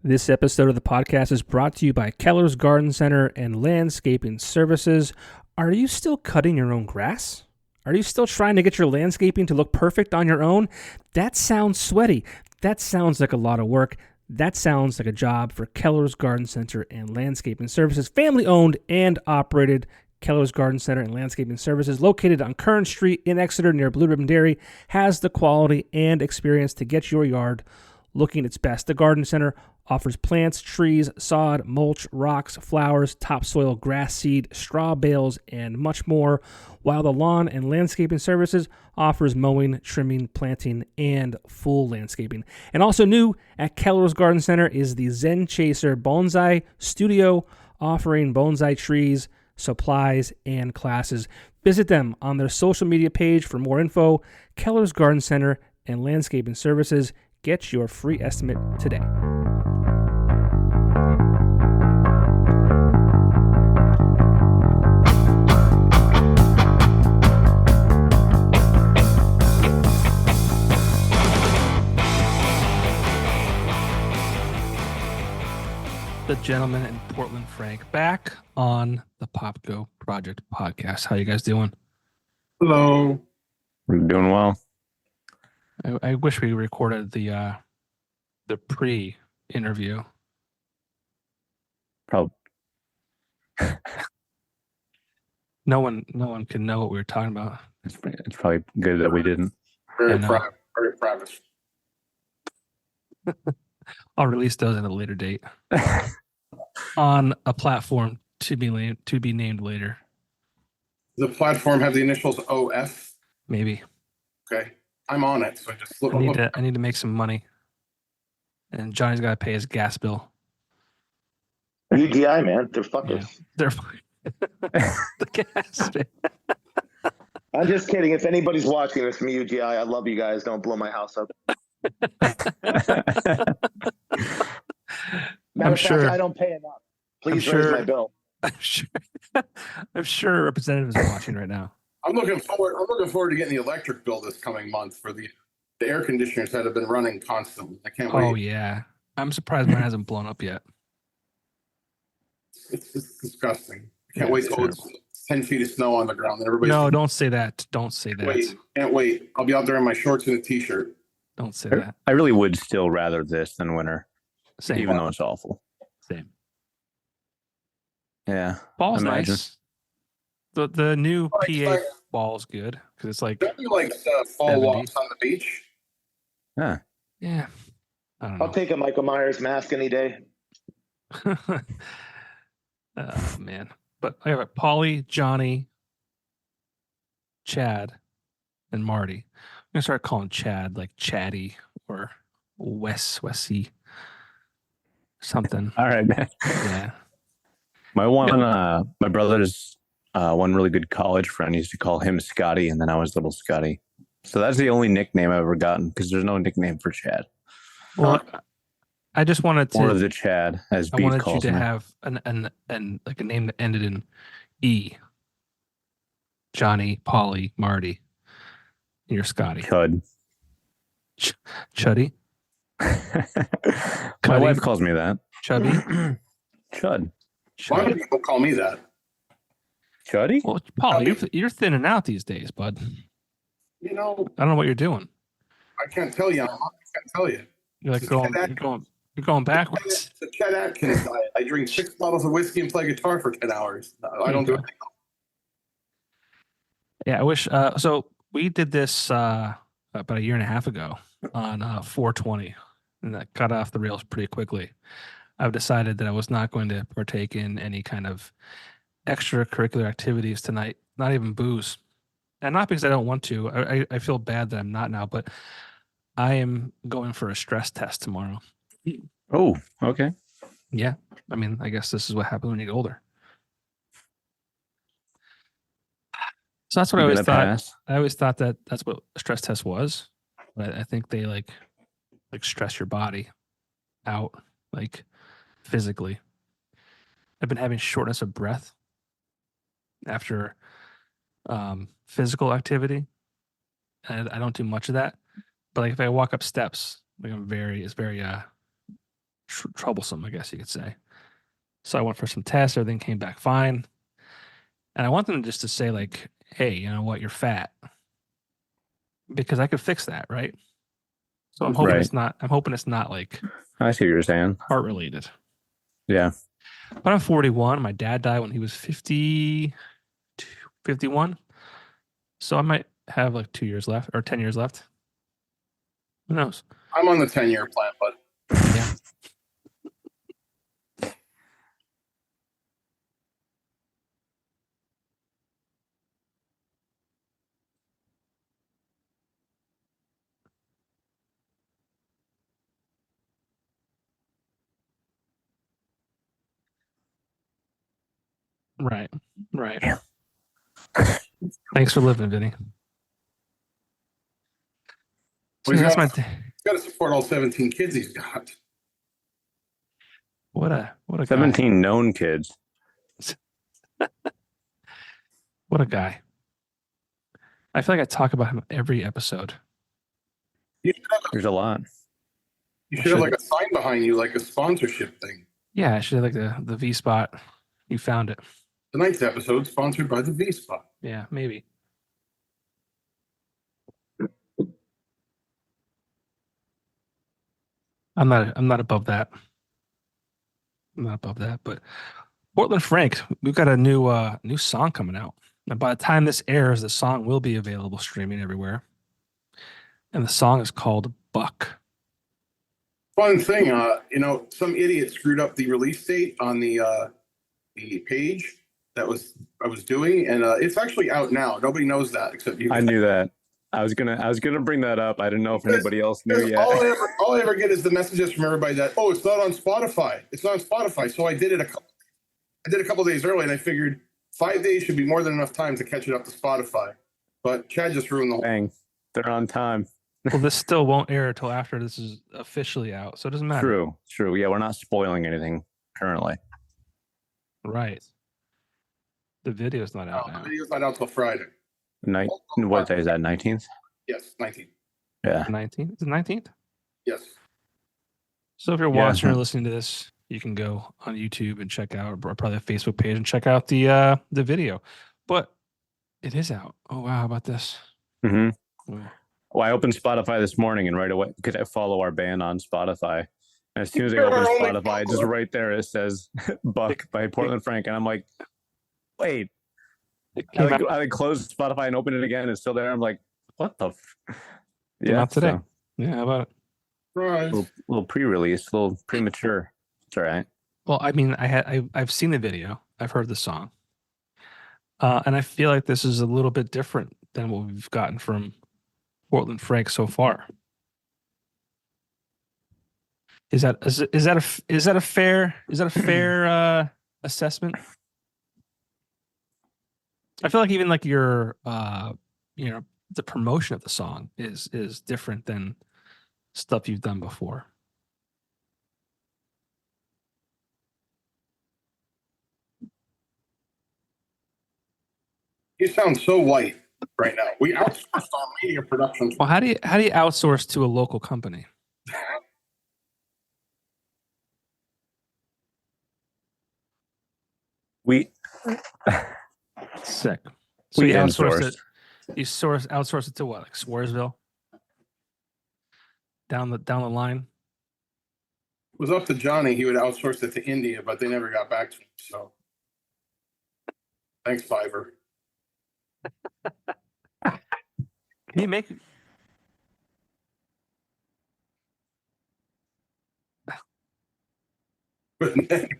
This episode of the podcast is brought to you by Keller's Garden Center and Landscaping Services. Are you still cutting your own grass? Are you still trying to get your landscaping to look perfect on your own? That sounds sweaty. That sounds like a lot of work. That sounds like a job for Keller's Garden Center and Landscaping Services. Family owned and operated. Keller's Garden Center and Landscaping Services, located on Kern Street in Exeter near Blue Ribbon Dairy, has the quality and experience to get your yard looking its best. The Garden Center offers plants, trees, sod, mulch, rocks, flowers, topsoil, grass seed, straw bales, and much more, while the Lawn and Landscaping Services offers mowing, trimming, planting, and full landscaping. And also new at Keller's Garden Center is the Zen Chaser Bonsai Studio, offering bonsai trees, supplies, and classes. Visit them on their social media page for more info. Keller's Garden Center and Landscaping Services. Get your free estimate today. The gentleman in Portland, Frank, back on the Popko Project Podcast. How you guys doing? Hello. We're doing well. I wish we recorded the pre-interview. Probably. No one can know what we were talking about. It's probably good that we didn't. Very private. Very private. I'll release those at a later date on a platform to be named later. Does the platform have the initials OF? Maybe. Okay. I'm on it, so I just look. I need to make some money, and Johnny's got to pay his gas bill. UGI, man, they're fuckers. Yeah, they're the gas bill. I'm just kidding. If anybody's watching this from UGI, I love you guys. Don't blow my house up. I'm sure I don't pay enough. Please raise my bill. I'm sure representatives are watching right now. I'm looking forward to getting the electric bill this coming month for the air conditioners that have been running constantly. I can't wait. Oh yeah, I'm surprised mine hasn't blown up yet. It's disgusting. I can't wait till it's 10 feet of snow on the ground. And everybody. No, don't say that. Don't say that. Can't wait. I'll be out there in my shorts and a t-shirt. Don't say that. I really would still rather this than winter. Same. Even though it's awful. Same. Yeah. Ball's nice. The new PA ball's good because it's like. Don't you like fall 70. walks on the beach? Yeah. Yeah. I don't know. I'll take a Michael Myers mask any day. Oh man. But I have Paulie, Johnny, Chad, and Marty. I'm gonna start calling Chad like Chatty or Wessy. Something. All right, man. Yeah. My brother's one really good college friend used to call him Scotty, and then I was little Scotty. So that's the only nickname I've ever gotten because there's no nickname for Chad. Well, I just wanted to. Or the Chad, as I Beat wanted you calls to me. have an like a name that ended in E. Johnny, Paulie, Marty. And you're Scotty. Chud. Chuddy. My wife calls me that. Chubby. Chud. Why do people call me that? Chuddy? Well, Paul, you're thinning out these days, bud. You know, I don't know what you're doing. I can't tell you. I can't tell you. You're like you're going backwards. It's a Chet Atkins diet. I drink 6 bottles of whiskey and play guitar for 10 hours. I don't do it. Yeah, I wish. So we did this about a year and a half ago on 420, and that got off the rails pretty quickly. I've decided that I was not going to partake in any kind of extracurricular activities tonight, not even booze. And not because I don't want to. I feel bad that I'm not now, but I am going for a stress test tomorrow. Oh, okay. Yeah. I mean, I guess this is what happens when you get older. So that's what I always thought. I always thought that that's what a stress test was. But I think they like stress your body out, like physically. I've been having shortness of breath after physical activity. And I don't do much of that. But like if I walk up steps, like it's very troublesome, I guess you could say. So I went for some tests. Everything came back fine. And I want them just to say like, hey, you know what, you're fat. Because I could fix that, right? So I'm hoping Right. it's not like I see what you're saying. heart related. Yeah. But I'm 41. My dad died when he was 51. So I might have like 2 years left or 10 years left. Who knows? I'm on the 10-year plan, but Yeah. Right. Right. Yeah. Thanks for living, Vinny. So he's that's got my to support all 17 kids he's got. what a guy. 17 known kids. What a guy. I feel like I talk about him every episode. There's a lot. You should have like a sign behind you, like a sponsorship thing. Yeah, I should have like the V spot. You found it. Tonight's episode sponsored by the V Spot. Yeah, maybe. I'm not above that. I'm not above that, but Portland Frank, we've got a new song coming out. And by the time this airs, the song will be available streaming everywhere. And the song is called Buck. Fun thing, some idiot screwed up the release date on the page I was doing, and it's actually out now. Nobody knows that except you. I knew that. I was gonna bring that up. I didn't know if anybody else knew yet. All I ever get is the messages from everybody that it's not on Spotify. It's not on Spotify. So I did it a couple days early, and I figured 5 days should be more than enough time to catch it up to Spotify. But Chad just ruined the whole. Dang, they're on time. Well, this still won't air until after this is officially out, so it doesn't matter. True. Yeah, we're not spoiling anything currently. Right. The video's not out now. The video's not out till Friday. What day is that? 19th? Yes, 19th. Yeah. 19th? Is it 19th? Yes. So if you're watching or listening to this, you can go on YouTube and check out, or probably a Facebook page and check out the video. But it is out. Oh wow, how about this? Mm-hmm. Well, I opened Spotify this morning, and right away, because I follow our band on Spotify, and as soon as I open Spotify, just right there it says "Buck" by Portland Frank, and I'm like, wait. I closed Spotify and opened it again. It's still there. I'm like, what the? Yeah, today. So, yeah, how about it? Right. A little pre-release, a little premature. It's all right. Well, I mean, I've seen the video. I've heard the song, and I feel like this is a little bit different than what we've gotten from Portland Frank so far. Is that a fair assessment? I feel like even like your the promotion of the song is different than stuff you've done before. You sound so white right now. We outsourced our media production. Well, how do you outsource to a local company? Sick. So you outsource it. You outsource it to what? Like Swarsville? Down the line? It was up to Johnny. He would outsource it to India, but they never got back to him. So thanks, Fiverr. Can you make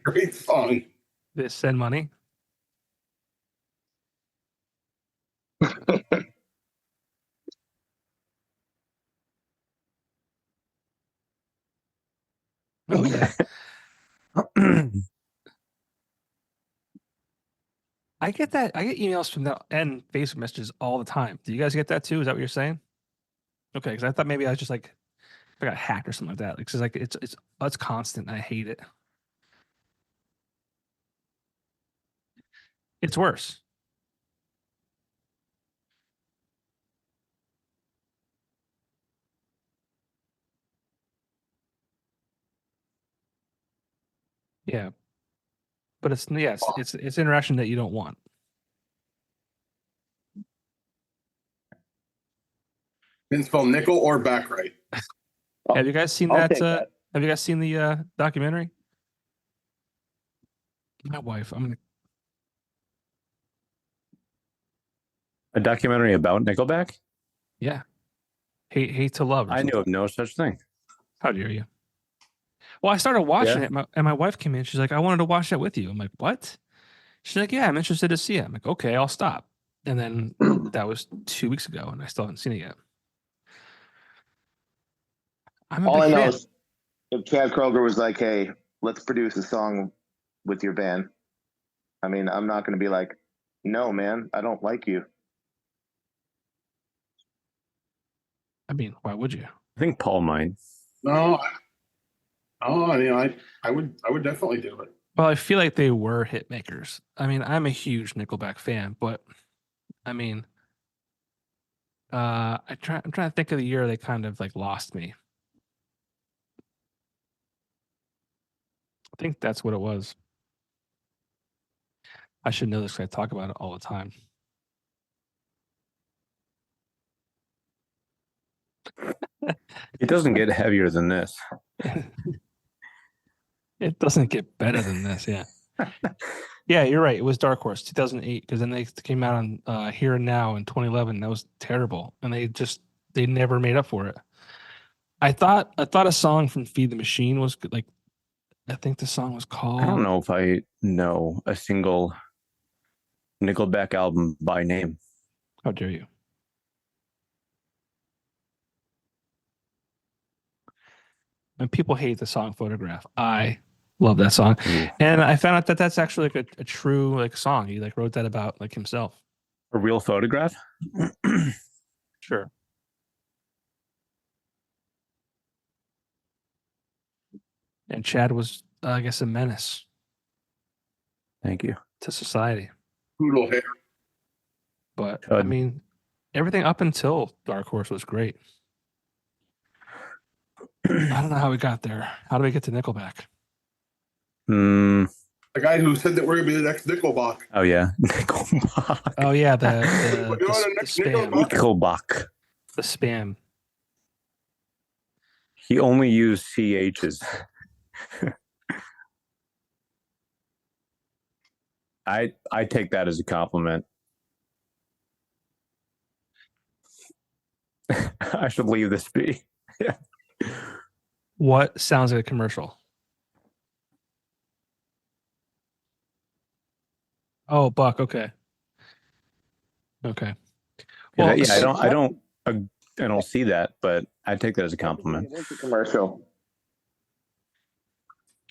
Great song. this send money? Oh yeah. I get that. I get emails from that and Facebook messages all the time. Do you guys get that too? Is that what you're saying? Okay, because I thought maybe I was just like I got hacked or something like that. Because like it's constant. And I hate it. It's worse. Yeah. But it's interaction that you don't want. Didn't spell nickel or back right. Have you guys seen I'll that? take that. Have you guys seen the documentary? My wife. A documentary about Nickelback? Yeah. Hate to love. I knew of no such thing. How dare you? Well, I started watching it, and my wife came in. She's like, "I wanted to watch that with you." I'm like, "What?" She's like, "Yeah, I'm interested to see it." I'm like, "Okay, I'll stop." And then that was 2 weeks ago, and I still haven't seen it yet. I'm a All I big know fan. is if Chad Kroger was like, "Hey, let's produce a song with your band," I mean, I'm not going to be like, "No, man, I don't like you." I mean, why would you? I think Paul might. No, I mean, I would definitely do it. Well, I feel like they were hit makers. I mean, I'm a huge Nickelback fan, but I mean, I'm trying to think of the year they kind of like lost me. I think that's what it was. I should know this because I talk about it all the time. It doesn't get heavier than this. It doesn't get better than this, yeah. Yeah, you're right. It was Dark Horse 2008 because then they came out on Here and Now in 2011. That was terrible, and they never made up for it. I thought a song from Feed the Machine was good. Like, I think the song was called. I don't know if I know a single Nickelback album by name. How dare you? And people hate the song Photograph. I love that song. And I found out that that's actually like a true like song. He like wrote that about like himself. A real photograph? Sure. And Chad was, I guess, a menace Thank you. to society. Poodle hair. But I mean, everything up until Dark Horse was great. I don't know how we got there. How do we get to Nickelback? The guy who said that we're gonna be the next Nickelback. Oh yeah, Nickelback. Oh yeah, the spam. Nickelback. The spam. He only used CHs. I take that as a compliment. I should leave this be. Yeah. What sounds like a commercial? Oh, Buck. Okay. Okay. Well, yeah, I don't see that, but I take that as a compliment. It is a commercial.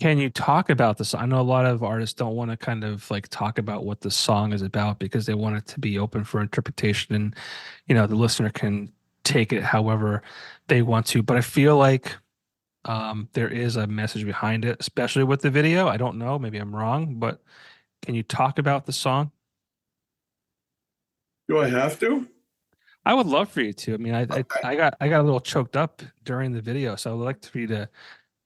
Can you talk about this? I know a lot of artists don't want to kind of like talk about what the song is about because they want it to be open for interpretation and, the listener can take it however they want to. But I feel like there is a message behind it, especially with the video. I don't know. Maybe I'm wrong, but can you talk about the song? Do I have to? I would love for you to. I mean, I got a little choked up during the video, so I would like for you to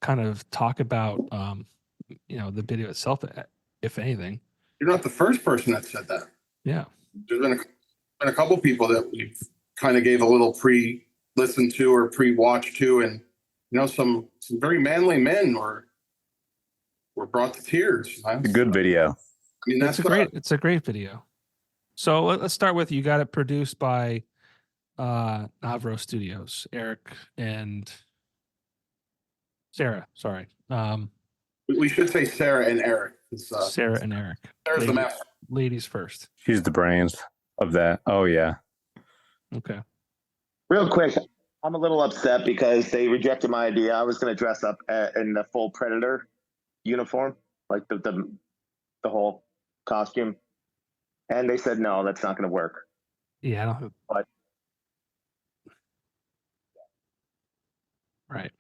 kind of talk about the video itself, if anything. You're not the first person that said that. Yeah, there's been a couple people that we've kind of gave a little pre-listen to or pre-watch to, and some very manly men were brought to tears. A good video. I mean, it's a great video. So let's start with, you got it produced by Navro Studios, Eric and Sarah. Sorry. We should say Sarah and Eric. Sarah and Eric. Sarah's the master. Ladies first. She's the brains of that. Oh yeah. Okay. Real quick, I'm a little upset because they rejected my idea. I was going to dress up in the full Predator uniform, like the whole costume, and they said no, that's not going to work. Yeah, I don't. But right.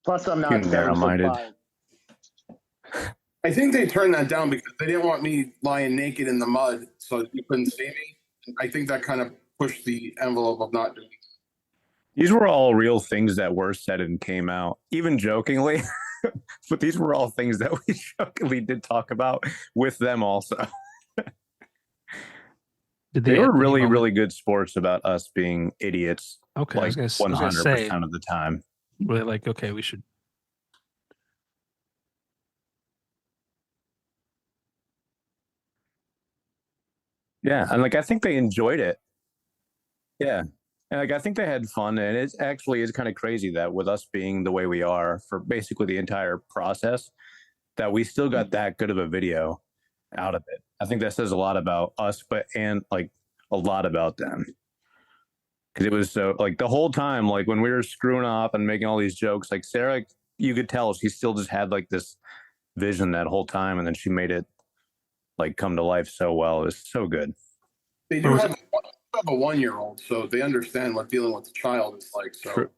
Plus, I'm not narrow-minded. I think they turned that down because they didn't want me lying naked in the mud, so you couldn't see me. I think that kind of pushed the envelope of not doing it. These were all real things that were said and came out, even jokingly. But these were all things that we shockingly did talk about with them also. They were really, really good sports about us being idiots. Okay, like 100% of the time. Really, like, okay, we should. Yeah, and like I think they enjoyed it. Yeah, and like I think they had fun, and it actually is kind of crazy that with us being the way we are for basically the entire process, that we still got that good of a video out of it. I think that says a lot about us, and like a lot about them. Because it was so like the whole time, like when we were screwing off and making all these jokes, like Sarah, you could tell she still just had like this vision that whole time, and then she made it like come to life so well. It was so good. They do have a 1-year-old, so they understand what dealing with a child is like. So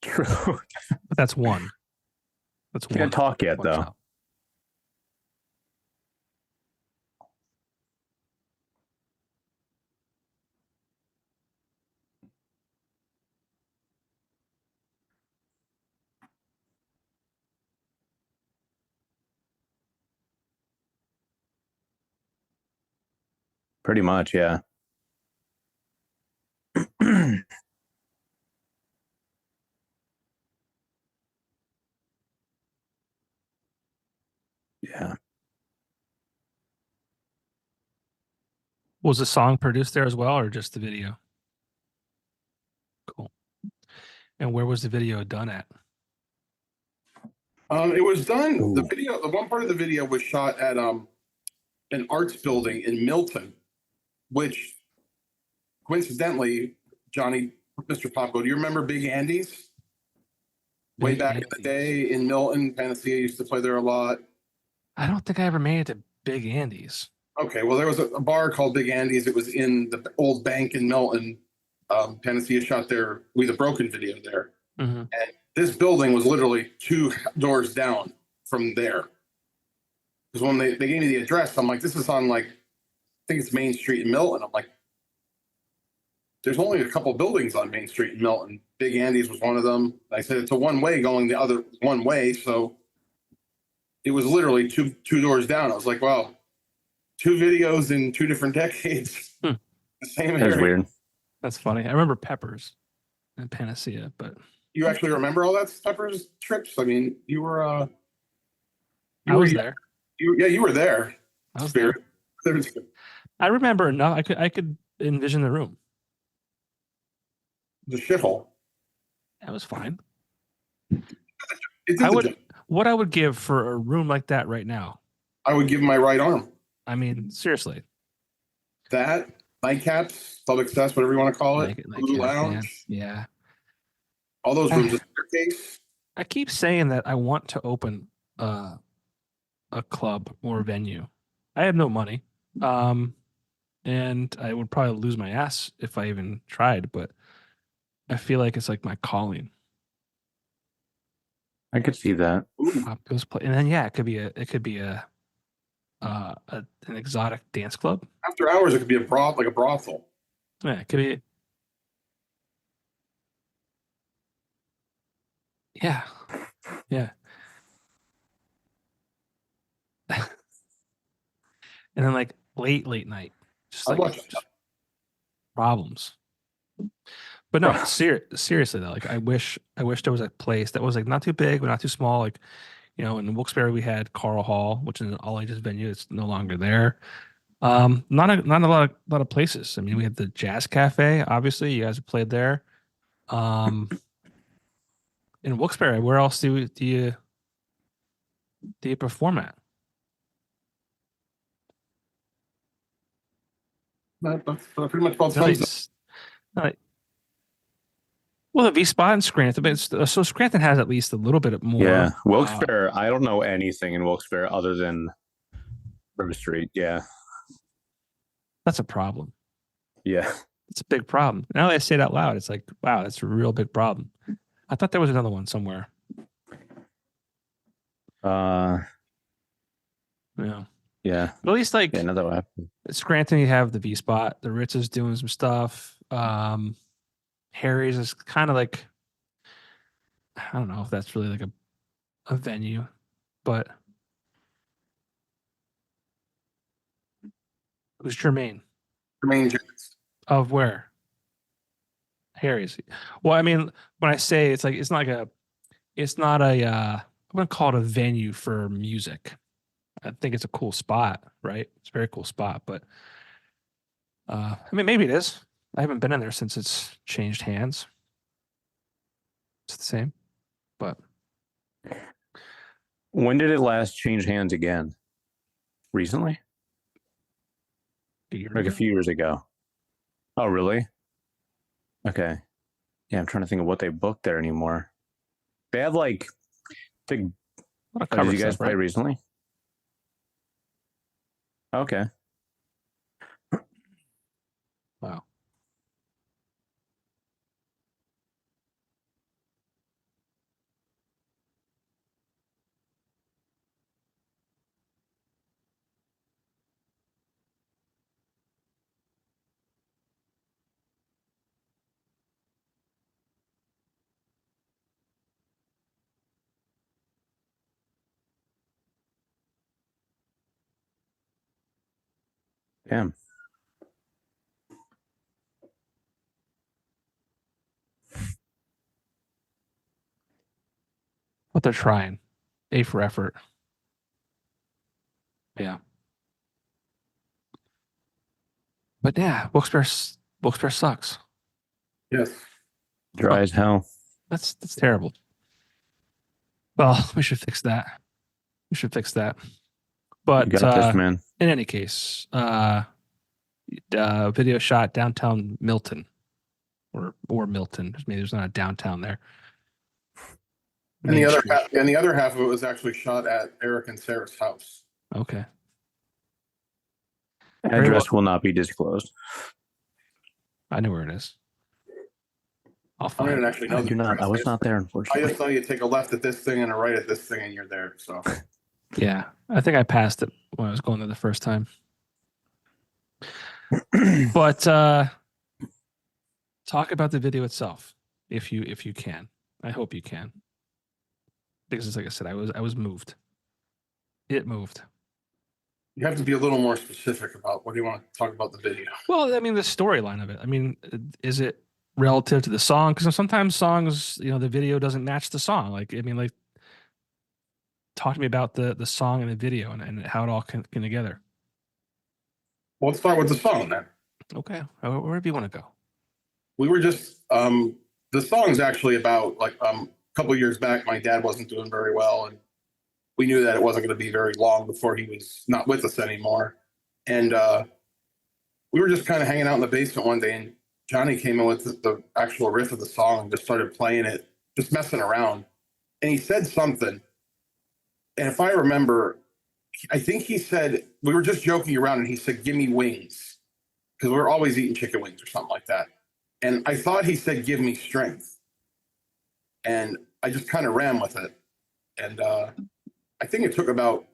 True. But that's one. That's one. Can't talk yet though. Child. Pretty much, yeah. Yeah. Was the song produced there as well, or just the video? Cool. And where was the video done at? It was done. Ooh. The one part of the video was shot at an arts building in Milton, which coincidentally, Johnny, Mr. Popko, do you remember Big Andy's? Way back in the day in Milton, Panacea used to play there a lot. I don't think I ever made it to Big Andy's. Okay, well, there was a bar called Big Andy's. It was in the old bank in Milton. Panacea shot their We the Broken video there. Mm-hmm. And this building was literally 2 doors down from there. Because when they gave me the address, I'm like, this is on like, I think it's Main Street in Milton. I'm like, there's only a couple buildings on Main Street in Milton. Big Andy's was one of them. I said it's a one-way going the other one way, so it was literally two doors down. I was like, wow, 2 videos in 2 different decades. The same area. That's weird. That's funny. I remember Peppers and Panacea, but you actually remember all that Peppers trips? I mean, you were I was there. You were there. I was there. I remember enough. I could envision the room. The shithole. That was fine. What I would give for a room like that right now. I would give my right arm. I mean, seriously. That, nightcaps, public access, whatever you want to call it. Blue Lounge. Yeah. All those rooms. A staircase. I keep saying that I want to open a club or a venue. I have no money. And I would probably lose my ass if I even tried, but I feel like it's like my calling. I could see that. And then it could be an exotic dance club. After hours, it could be a brothel. Yeah, it could be. Yeah. And then like late night, just problems. But no, seriously though, like I wish there was a place that was like not too big but not too small. Like, in Wilkes-Barre we had Carl Hall, which is an all ages venue. It's no longer there. Not a lot of places. I mean, we had the Jazz Cafe. Obviously, you guys have played there. In Wilkes-Barre, where else do you perform at? That's pretty much both sides. Well, the V Spot in Scranton, but so Scranton has at least a little bit more. Yeah, Wilkes-Barre. I don't know anything in Wilkes-Barre other than River Street. Yeah, that's a problem. Yeah, it's a big problem. Now that I say it out loud, it's like, wow, that's a real big problem. I thought there was another one somewhere. Yeah. But at least like another one. Scranton, you have the V Spot. The Ritz is doing some stuff. Harry's is kind of like, I don't know if that's really like a venue, but who's Jermaine? Jermaine Jones. Of where? Harry's. Well, I mean, when I say it's not a I'm gonna call it a venue for music. I think it's a cool spot, right? It's a very cool spot, but I mean, maybe it is. I haven't been in there since it's changed hands. It's the same, but When did it last change hands again? Recently? Like a few years ago. Oh, really? Okay. Yeah, I'm trying to think of what they booked there anymore. They have like big. Did you guys play recently? Okay. Wow. Damn. But they're trying. A for effort. Yeah. But yeah, Wilkes-Barre sucks. Yes. Dry as hell. That's terrible. Well, we should fix that. But You got this, man. in any case, video shot downtown Milton, or Milton. Maybe there's not a downtown there. And the other half of it was actually shot at Eric and Sarah's house. Okay. Address will not be disclosed. I know where it is. I'll I find didn't it. actually know. I was not there, I unfortunately. just know you take a left at this thing and a right at this thing, and you're there. So Yeah, I think I passed it when I was going there the first time. But talk about the video itself, if you can. I hope you can, because like I said, I was moved. It moved. you have to be a little more specific about what do you want to talk about the video. Well, I mean, the storyline of it. I mean, is it relative to the song? Because sometimes songs, the video doesn't match the song. Like, I mean, like, talk to me about the song and the video and how it all came together. Well, let's start with the song then. Okay, wherever you want to go. We were just the song's actually about like a couple of years back. My dad wasn't doing very well, and we knew that it wasn't going to be very long before he was not with us anymore. And we were just kind of hanging out in the basement one day, and Johnny came in with the actual riff of the song and just started playing it, just messing around. And he said something, and if I remember, I think he said, we were just joking around, and he said, "Give me wings," because we were always eating chicken wings or something like that. And I thought he said, "Give me strength." And I just kind of ran with it. And I think it took about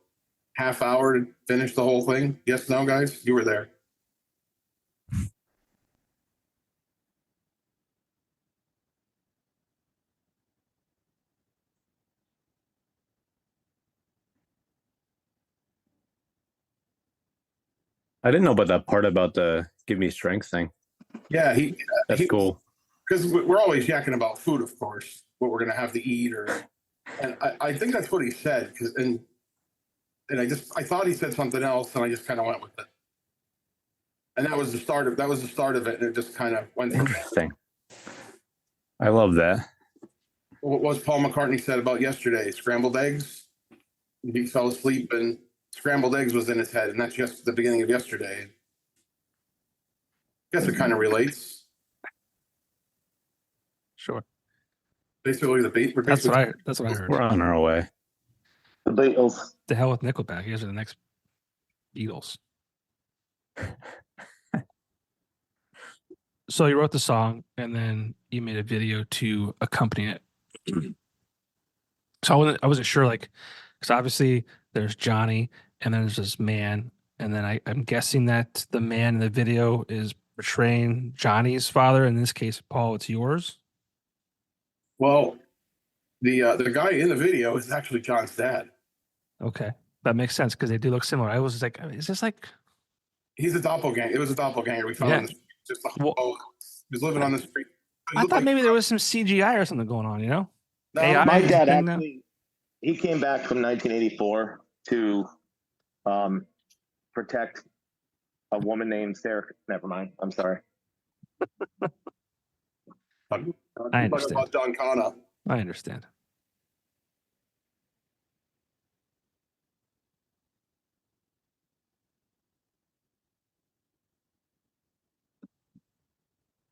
half hour to finish the whole thing. Yes, no, guys? You were there. I didn't know about that part about the give me strength thing. Yeah, That's cool. Because we're always yakking about food, of course, what we're going to have to eat, and I think that's what he said. And I thought he said something else, and I just kind of went with it. And that was the start of it, and it just kind of went. Interesting. I love that. What was Paul McCartney said about yesterday? Scrambled eggs. He fell asleep, and scrambled eggs was in his head, and that's just the beginning of yesterday. I guess it kind of relates. Sure. Basically, That's what I heard. We're on our way. The Beatles. The hell with Nickelback. Here's the next Beatles. So you wrote the song, and then you made a video to accompany it. So I wasn't sure, like, because obviously there's Johnny, and then there's this man, and then I'm guessing that the man in the video is portraying Johnny's father. In this case, Paul, it's yours. Well, The guy in the video is actually John's dad. Okay, that makes sense because they do look similar. I was like, is this like? He's a doppelganger. It was a doppelganger we found Yeah. on the street. Just a Well, hobo. He was living on the street. He I looked thought like- maybe there was some CGI or something going on. You know, No, AI My is a dad thing now? actually, he came back from 1984 to protect a woman named Sarah. Never mind. I'm sorry. I understand. about Don Connor. I understand.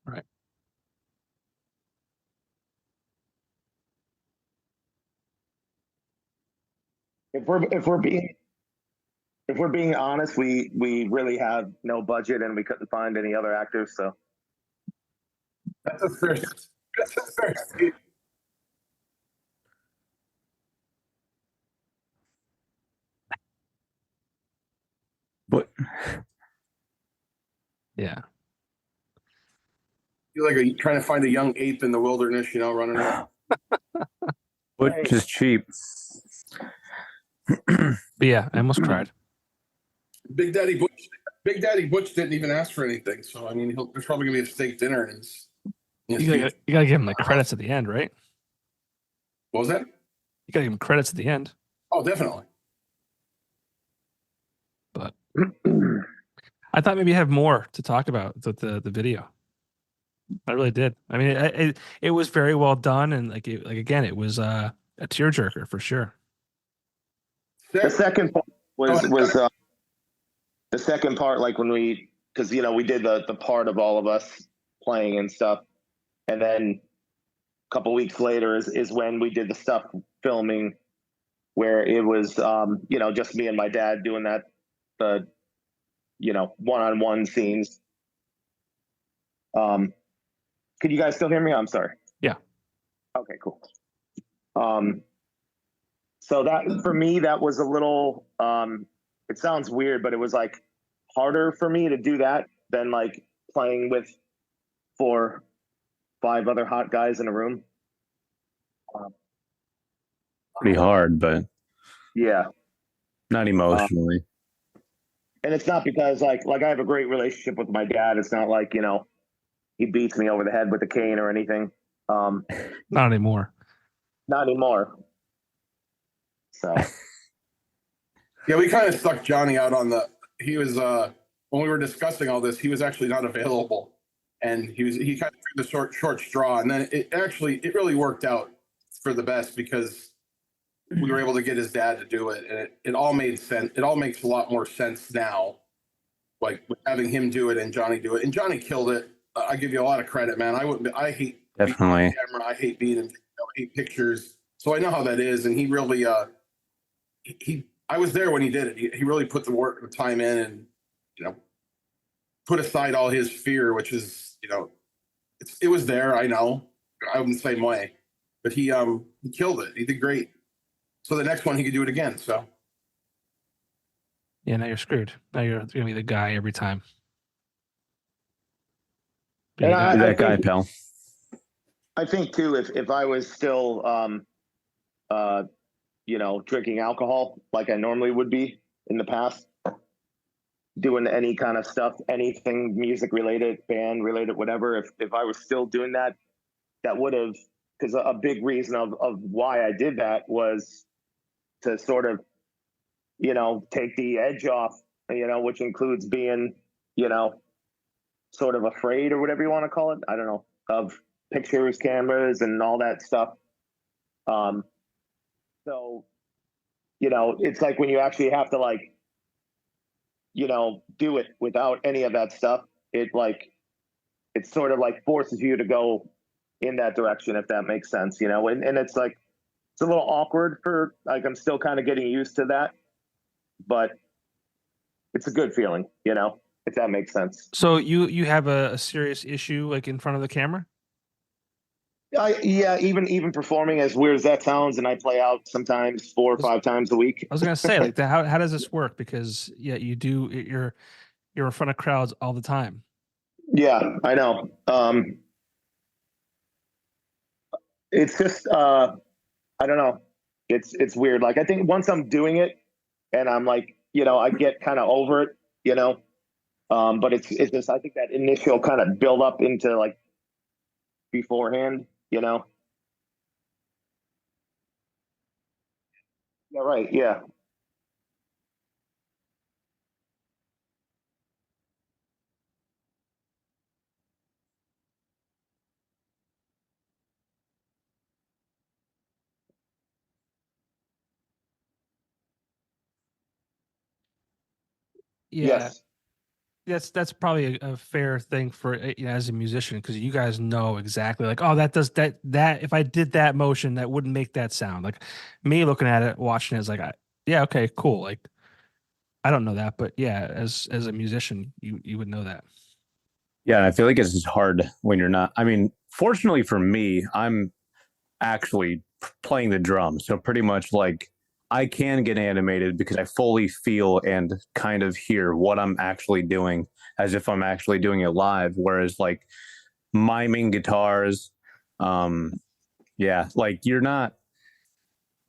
Right. If we're being honest, we really have no budget and we couldn't find any other actors. So That's a fair. That's a fair. But Yeah. You're like trying to find a young ape in the wilderness, running around. butch is cheap. But yeah, I almost cried. Big Daddy Butch didn't even ask for anything. So I mean, there's probably gonna be a steak dinner and You gotta give him like credits at the end, right? what was that? You gotta give him credits at the end. Oh, definitely. But I thought maybe you have more to talk about with the video. I really did. I mean, it was very well done, and again, it was a tearjerker for sure. the second part was the second part, like when because we did the part of all of us playing and stuff, and then a couple weeks later is when we did the stuff filming, where it was just me and my dad doing that one-on-one scenes. Could you guys still hear me? I'm sorry. Yeah. Okay, cool. So that for me, that was a little, it sounds weird, but it was like harder for me to do that than like playing with 4-5 other hot guys in a room. Pretty hard, but Yeah. not emotionally. And it's not because like I have a great relationship with my dad. It's not like, he beats me over the head with a cane or anything. Not anymore. Not anymore. So Yeah, we kind of stuck Johnny out on he was when we were discussing all this, he was actually not available. And he kind of threw the short straw. And then it really worked out for the best because we were able to get his dad to do it. And it all made sense. It all makes a lot more sense now. Like with having him do it and Johnny do it. And Johnny killed it. I give you a lot of credit, man. I hate Definitely. camera. I hate being in I hate pictures. So I know how that is. And he really I was there when he did it. He really put the time in and put aside all his fear, which is it was there. I know. I'm the same way, but he killed it. He did great. So the next one he could do it again. So Yeah, now you're screwed. Now you're gonna be the guy every time. And Be that guy, pal. I think too, if I was still, drinking alcohol like I normally would be in the past, doing any kind of stuff, anything music related, band related, whatever. If I was still doing that, that would have, because a big reason of why I did that was to sort of, take the edge off, which includes being, sort of afraid or whatever you want to call it. I don't know, of pictures, cameras, and all that stuff. So, it's like when you actually have to do it without any of that stuff, it sort of like forces you to go in that direction, if that makes sense, and it's like, it's a little awkward for I'm still kind of getting used to that, but it's a good feeling, if that makes sense. So you have a serious issue like in front of the camera? Yeah, even performing, as weird as that sounds, and I play out sometimes 4 or 5 times a week. I was gonna say like how does this work? Because you're in front of crowds all the time. Yeah, I know. It's just I don't know. It's weird. Like I think once I'm doing it and I'm like, I get kind of over it. But it's just I think that initial kind of build up into like beforehand. Yeah, right. Yeah. Yeah, Yes. that's probably a fair thing for as a musician because you guys know exactly like, oh, that does that if I did that motion that wouldn't make that sound. Like me looking at it, watching it is like, yeah, okay, cool. Like I don't know that, but yeah, as a musician, you would know that. Yeah, and I feel like it's just hard when you're not. I mean, fortunately for me, I'm actually playing the drums, so pretty much like I can get animated because I fully feel and kind of hear what I'm actually doing as if I'm actually doing it live. Whereas like miming guitars, um, yeah, like you're not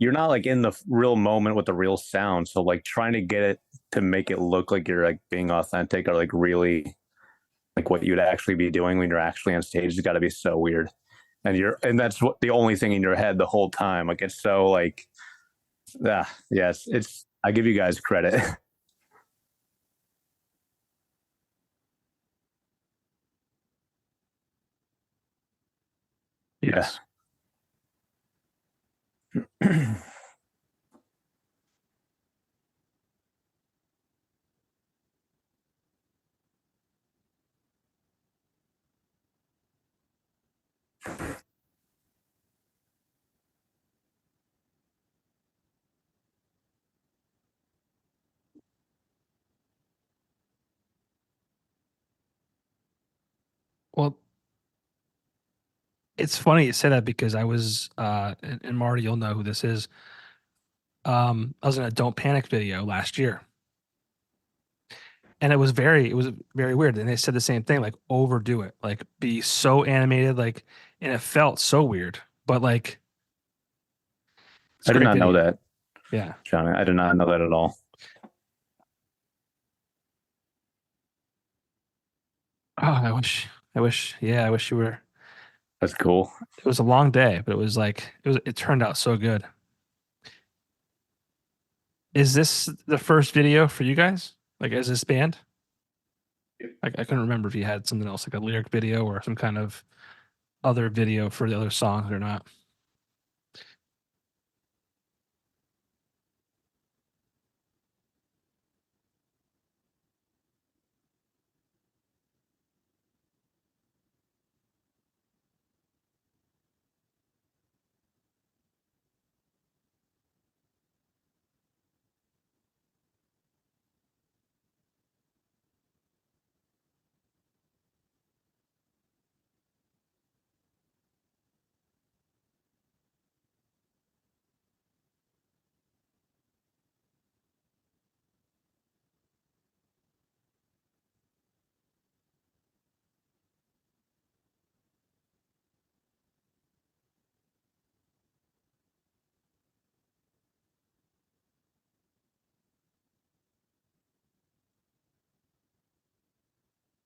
like in the real moment with the real sound. So like trying to get it to make it look like you're like being authentic or like really like what you'd actually be doing when you're actually on stage has got to be so weird. And that's what the only thing in your head the whole time. Like it's so like yes, it's I give you guys credit. Yeah. Yes. Well, it's funny you say that because I was and Marty, you'll know who this is. I was in a Don't Panic video last year. And it was very weird. And they said the same thing, like overdo it, like be so animated, like, and it felt so weird. But like it's a I did great not know video. that, Yeah. Johnny. I did not know that at all. Oh, I wish you were. That's cool. It was a long day, but it turned out so good. Is this the first video for you guys? Like as this band? Like I couldn't remember if you had something else, like a lyric video or some kind of other video for the other songs or not.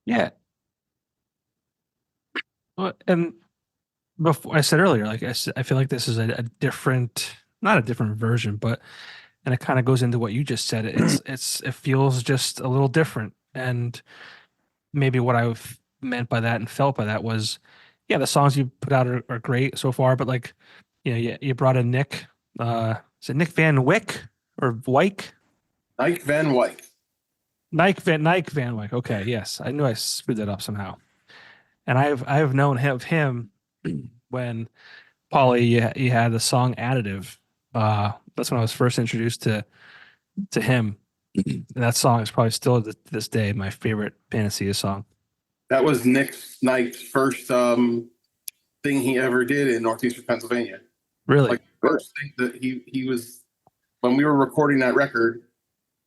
Yeah. Well, and before I said earlier, like I feel like this is a different, not a different version, but and it kind of goes into what you just said. It feels just a little different, and maybe what I've meant by that and felt by that was, yeah, the songs you put out are great so far, but like, you brought in Nick, is it Nick Van Wyck or Wyke? Ike Van Wyck. Nike Van Wyck. Okay, yes, I knew I screwed that up somehow, and I've known of him when Paulie, you had the song Additive. That's when I was first introduced to him. And that song is probably still to this day my favorite Panacea song. That was Nick's first thing he ever did in Northeastern Pennsylvania. Really? Like the first thing that he was when we were recording that record,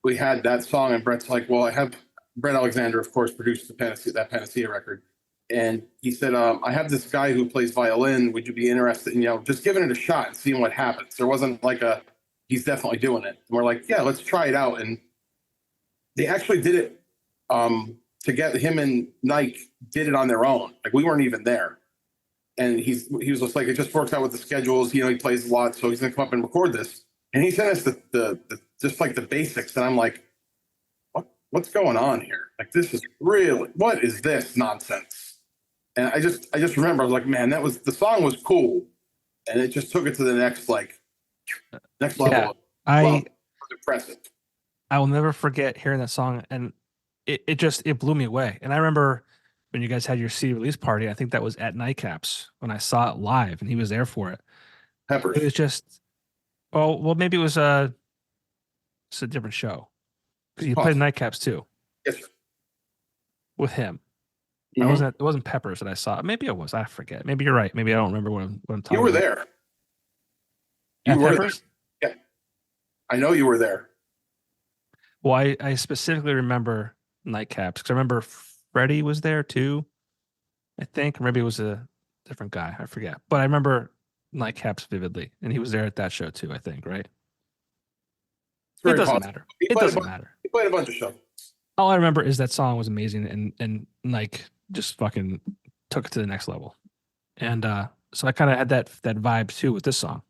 we had that song, and Brett's like, "Well, I have Brett Alexander, of course, produced that Panacea record." and he said, I have this guy who plays violin. Would you be interested in, just giving it a shot and seeing what happens? There wasn't like he's definitely doing it. And we're like, yeah, let's try it out. And they actually did it to get him and Nike did it on their own. Like we weren't even there. And he was just like, it just works out with the schedules. He plays a lot, so he's gonna come up and record this. And he sent us the just like the basics. And I'm like, what's going on here? Like, this is really, what is this nonsense? And I just remember I was like, man, the song was cool, and it just took it to the next level. Yeah, impressive. I will never forget hearing that song, and it blew me away. And I remember when you guys had your CD release party, I think that was at Nightcaps when I saw it live, and he was there for it. Peppers. It was just, well, maybe it was it's a different show because you played Nightcaps too. Yes, sir. With him. Mm-hmm. It wasn't Peppers that I saw. Maybe it was. I forget. Maybe you're right. Maybe I don't remember what I'm talking about. You were there. At Peppers? There. Yeah. I know you were there. Well, I specifically remember Nightcaps because I remember Freddie was there too, I think. Or maybe it was a different guy. I forget. But I remember Nightcaps vividly. And he was there at that show too, I think, right? It doesn't matter. It doesn't matter. He played a bunch of shows. All I remember is that song was amazing, and Nike just fucking took it to the next level. And so I kind of had that vibe too with this song.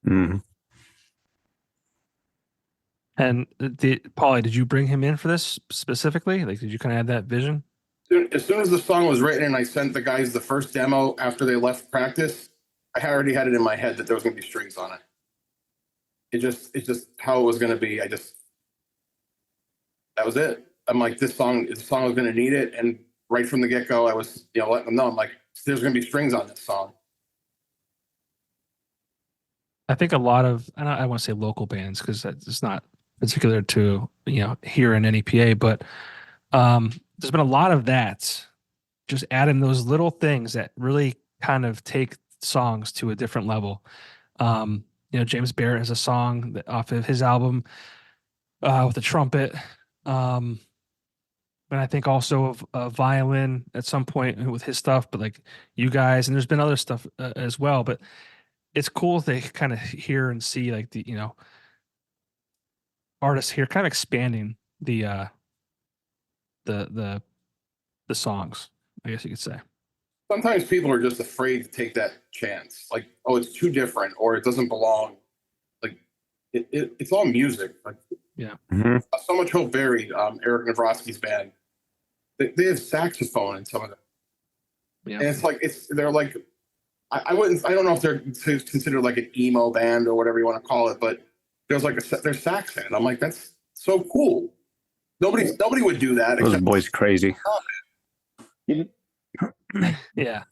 Mm-hmm. And Paulie, did you bring him in for this specifically? Like, did you kind of have that vision? As soon as the song was written and I sent the guys the first demo after they left practice, I already had it in my head that there was going to be strings on it. It's just how it was going to be. That was it. I'm like, this song was going to need it. And right from the get go, I was, letting them know, I'm like, there's going to be strings on this song. I think a lot of, I want to say local bands because it's not particular to, here in NEPA, but there's been a lot of that, just adding those little things that really kind of take songs to a different level. James Barrett has a song that off of his album with a trumpet. And I think also of a violin at some point with his stuff, but like you guys, and there's been other stuff as well, but it's cool to kind of hear and see like the, artists here kind of expanding the songs, I guess you could say. Sometimes people are just afraid to take that chance. Like, oh, it's too different or it doesn't belong. Like it's all music. Like, yeah. Mm-hmm. So Much Hope Buried, Eric Navrosky's band. They have saxophone in some of them. Yeah. And it's like, they're like, I don't know if they're considered like an emo band or whatever you want to call it, but there's like there's sax in it. I'm like, that's so cool. Nobody would do that. Those boys crazy. Yeah.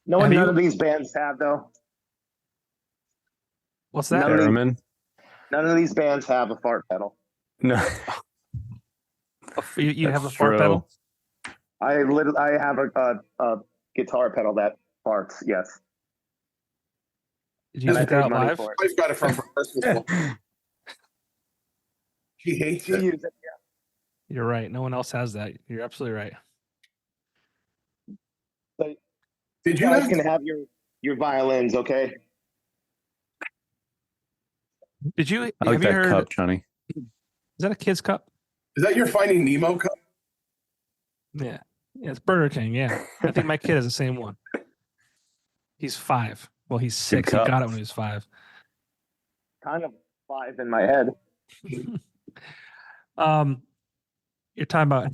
None of these bands have though. What's that? None of these bands have a fart pedal. No. You have a fart pedal? I have a guitar pedal that farts. Yes. Did you use it out live? I've got it from Christmas. She hates it. Use it, yeah. You're right. No one else has that. You're absolutely right. So, did you guys can have your violins, okay? Did you? I like that cup, Johnny. Is that a kid's cup? Is that your Finding Nemo cup? Yeah. Yeah, it's Burger King. Yeah. I think my kid has the same one. He's 5. Well, he's 6. He got it when he was 5. Kind of 5 in my head. You're talking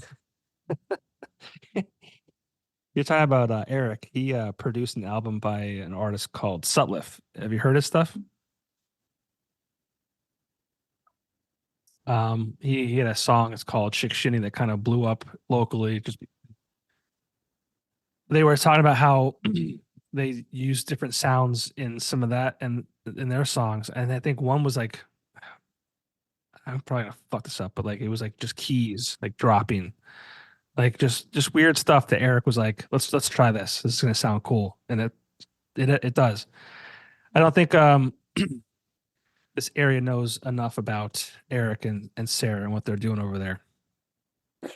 about Eric. He produced an album by an artist called Sutliff. Have you heard his stuff? He had a song. It's called "Chick Shinny" that kind of blew up locally. Just they were talking about how they use different sounds in some of that and in their songs, and I think one was like, I'm probably gonna fuck this up, but like it was like just keys like dropping, like just weird stuff that Eric was like, let's try this. This is gonna sound cool, and it does. I don't think this area knows enough about Eric and Sarah and what they're doing over there.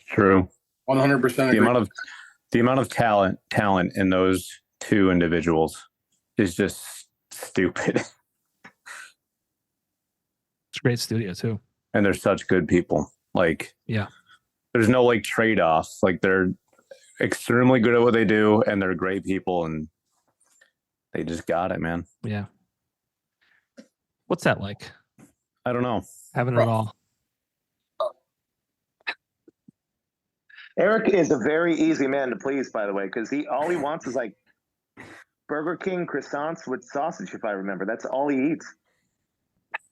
True. 100% The amount of talent in those two individuals is just stupid. It's a great studio too. And they're such good people. Like, yeah, there's no like trade-offs. Like, they're extremely good at what they do, and they're great people, and they just got it, man. Yeah. What's that like? I don't know. Having it all. Eric is a very easy man to please, by the way, because all he wants is like Burger King croissants with sausage, if I remember. That's all he eats.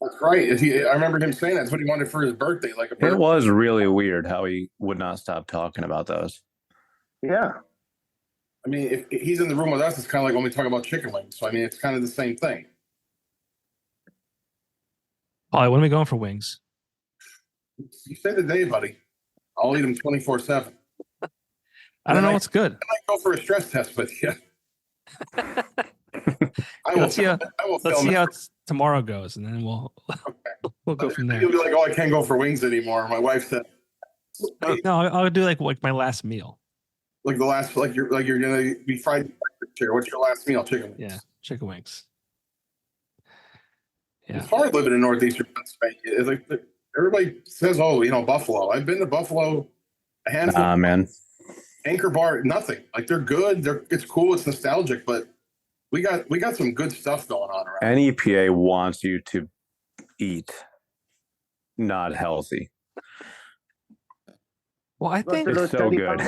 That's right. I remember him saying that's what he wanted for his birthday. Like a birthday. It was really weird how he would not stop talking about those. Yeah. I mean, if he's in the room with us, it's kind of like when we talk about chicken wings. So, I mean, it's kind of the same thing. Ollie, when are we going for wings? You say the day, buddy. I'll eat them 24/7. I don't know what's good. I might go for a stress test with you. Let's see how tomorrow goes, and then we'll go from there. You'll be like, "Oh, I can't go for wings anymore." My wife said, "No, I'll do like my last meal." Like the last, like you're gonna be fried here. What's your last meal? Chicken wings. Yeah, chicken wings. Yeah, it's hard living in northeastern Pennsylvania. It's like everybody says, "Oh, Buffalo." I've been to Buffalo a handful. Nah, man. Anchor Bar, nothing. Like they're good. It's cool. It's nostalgic, but we got some good stuff going on around. NEPA wants you to eat not healthy. Well, I think it's so good.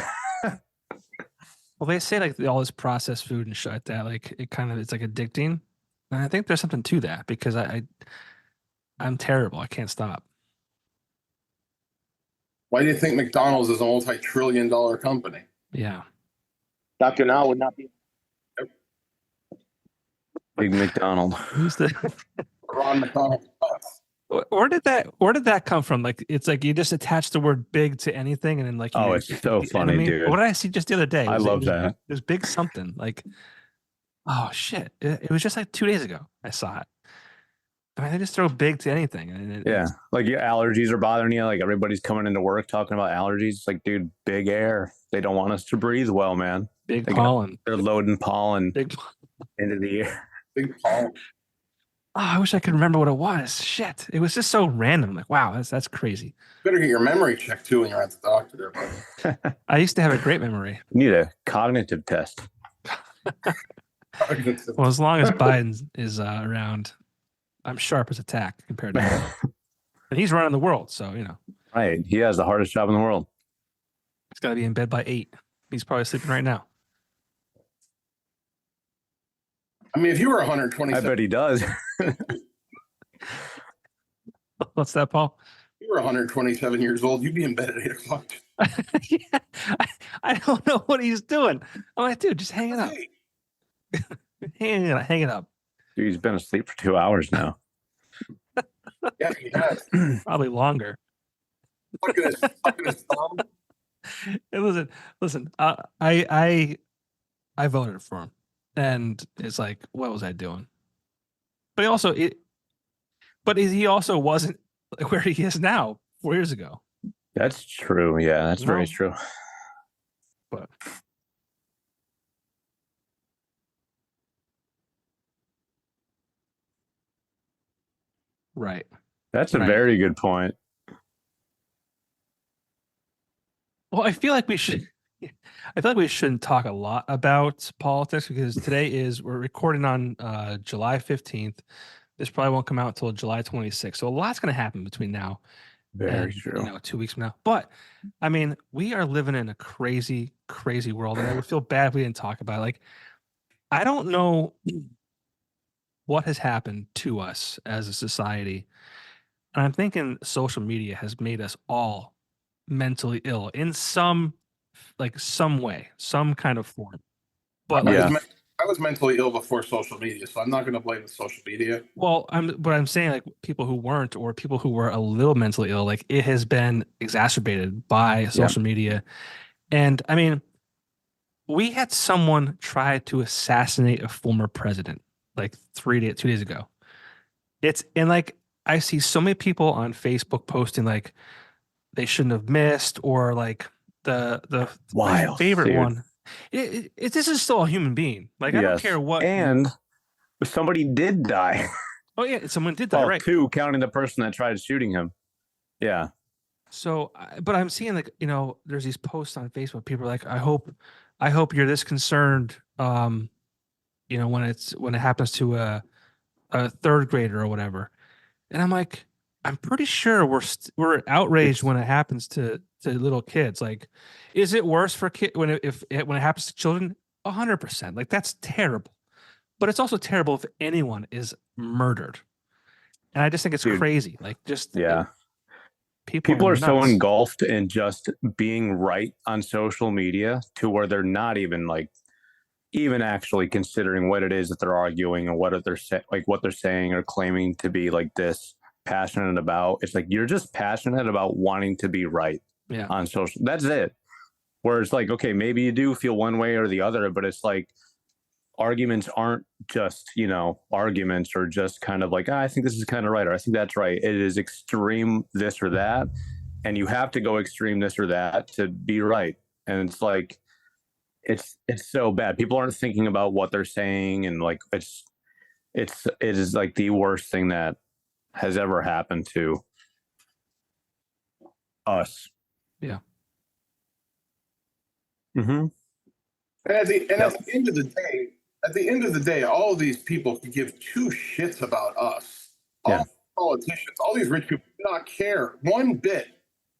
Well, they say like all this processed food and shit like that, like it's like addicting. And I think there's something to that because I'm terrible. I can't stop. Why do you think McDonald's is a multi-trillion-dollar company? Yeah. Dr. Now would not be. Big McDonald. Who's the Ron McDonald? Where did that come from? Like, it's like you just attach the word "big" to anything, and then like, it's so funny, dude. What did I see just the other day? I love that. It was big something like, oh shit! It was just like 2 days ago. I saw it. I mean, they just throw big to anything. And like your allergies are bothering you. Like everybody's coming into work talking about allergies. Like, dude, big air. They don't want us to breathe well, man. Big pollen. They're loading pollen into the air. Big pollen. Oh, I wish I could remember what it was. Shit. It was just so random. Like, wow, that's crazy. Better get your memory checked too when you're at the doctor there, buddy. I used to have a great memory. You need a cognitive test. Well, as long as Biden is around, I'm sharp as a tack compared to him. And he's running the world, so, Right. He has the hardest job in the world. He's got to be in bed by 8. He's probably sleeping right now. I mean, if you were 127, I bet he does. What's that, Paul? If you were 127 years old, you'd be in bed at 8 o'clock. Yeah, I don't know what he's doing. I'm like, dude, just hang it up. Hang it up. Dude, he's been asleep for 2 hours now. Yeah, he has. Probably longer. Look at his thumb. Hey, listen. I voted for him, and it's like, what was I doing? But he also wasn't where he is now 4 years ago. That's true. Yeah, that's very true. But right. That's a very good point. Well, I feel like we shouldn't talk a lot about politics because today we're recording on July 15th. This probably won't come out until July 26th. So a lot's going to happen between now Very true. 2 weeks from now. But I mean, we are living in a crazy, crazy world. And I would feel bad if we didn't talk about it. Like, I don't know what has happened to us as a society. And I'm thinking social media has made us all mentally ill in some way, some kind of form. But Yeah. I was mentally ill before social media, so I'm not going to blame the social media. well, I'm saying like people who weren't or people who were a little mentally ill, like it has been exacerbated by social media. And I mean, we had someone try to assassinate a former president like 2 days ago. It's and like I see so many people on Facebook posting like they shouldn't have missed or like my Wild, favorite dude. one. This is still a human being. Like I don't care what. And somebody did die. Oh yeah, someone did die, right? 2, counting the person that tried shooting him. Yeah. So, but I'm seeing like there's these posts on Facebook. People are like, I hope you're this concerned. When it happens to a third grader or whatever, and I'm like, I'm pretty sure we're outraged when it happens to little kids. Like, is it worse for when it happens to children? 100%. Like that's terrible. But it's also terrible if anyone is murdered. And I just think it's crazy. Like just people are so nuts. engulfed in just being right on social media to where they're not even actually considering what it is that they're arguing or what they're saying or claiming to be like this passionate about. It's like you're just passionate about wanting to be right on social. That's it. Where it's like, okay, maybe you do feel one way or the other, but it's like arguments aren't just, arguments or just kind of like, I think this is kind of right, or I think that's right. It is extreme this or that. And you have to go extreme this or that to be right. And it's like, it's so bad. People aren't thinking about what they're saying. And like, it is like the worst thing that has ever happened to us. Yeah. Mm-hmm. And at the end of the day, all of these people could give two shits about us. All politicians, all these rich people do not care one bit.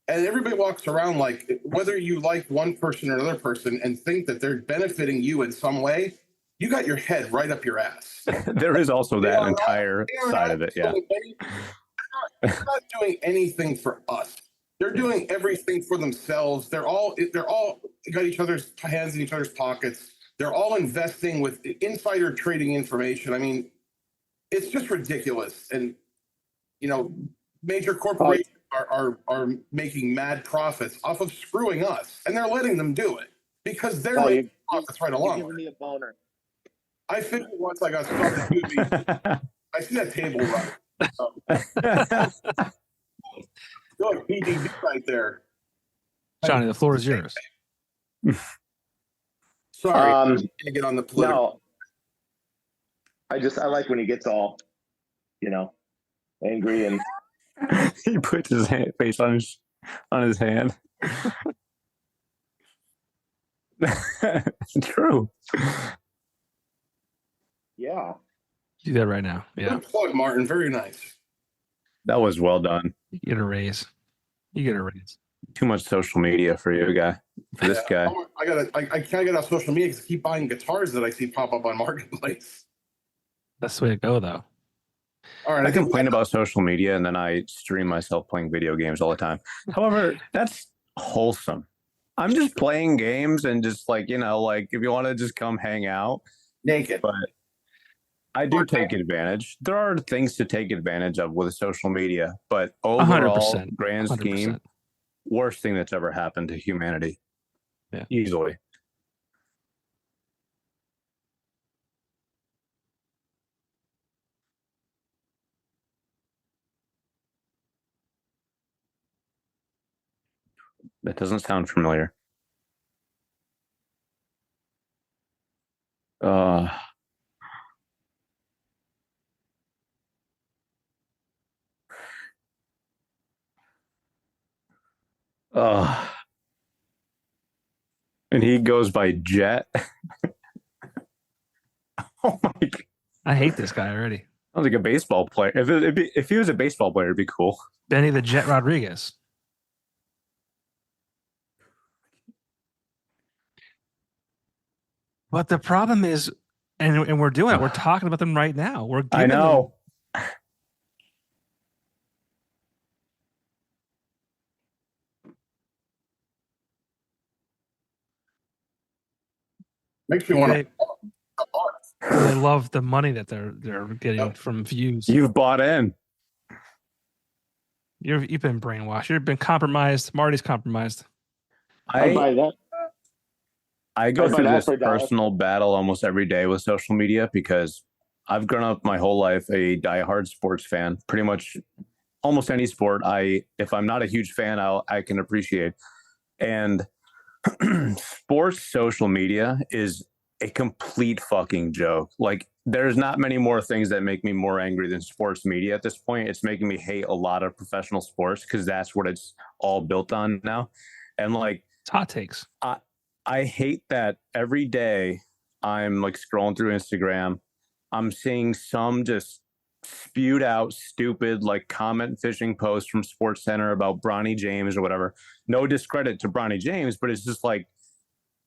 And everybody walks around like whether you like one person or another person and think that they're benefiting you in some way, you got your head right up your ass. There is also that entire side of it. Yeah. They're not doing anything for us. They're doing everything for themselves. They're all got each other's hands in each other's pockets. They're all investing with insider trading information. I mean, it's just ridiculous. And major corporations are making mad profits off of screwing us, and they're letting them do it because they're making profits right along. You're giving me a boner. I figured once I got started doing I see that table right. Look, PDB right there. Johnny, the floor is yours. Sorry, I'm going to get on the political. No, I like when he gets all, angry and he puts his face on his hand. It's true. Yeah. Do that right now. Yeah. Good plug, Martin. Very nice. That was well done. You get a raise. Too much social media for you, guy. For this guy. I can't get off social media because I keep buying guitars that I see pop up on Marketplace. That's the way to go, though. All right. I complain about social media and then I stream myself playing video games all the time. However, that's wholesome. I'm just playing games and just like, if you want to just come hang out. Naked. But I do take advantage. There are things to take advantage of with social media, but overall, 100%, grand 100%. scheme, worst thing that's ever happened to humanity. Yeah. Easily. That doesn't sound familiar. And he goes by Jet. Oh my God. I hate this guy already. Sounds like a baseball player. If he was a baseball player, it'd be cool. Benny the Jet Rodriguez. But the problem is, and we're doing it. We're talking about them right now. We're giving I know. Makes me want They, they love the money that they're getting from views. You've bought in. You've been brainwashed. You've been compromised. Marty's compromised. I buy that. I go I'd buy through that this for a dollar. personal battle almost every day with social media because I've grown up my whole life a diehard sports fan. Pretty much almost any sport, if I'm not a huge fan, I can appreciate. And sports social media is a complete fucking joke. Like, there's not many more things that make me more angry than sports media at this point. It's making me hate a lot of professional sports because that's what it's all built on now. And like, It's hot takes. I hate that every day I'm like scrolling through Instagram, I'm seeing some just spewed out stupid like comment fishing post from Sports Center about Bronny James or whatever. No discredit to Bronny James, but it's just like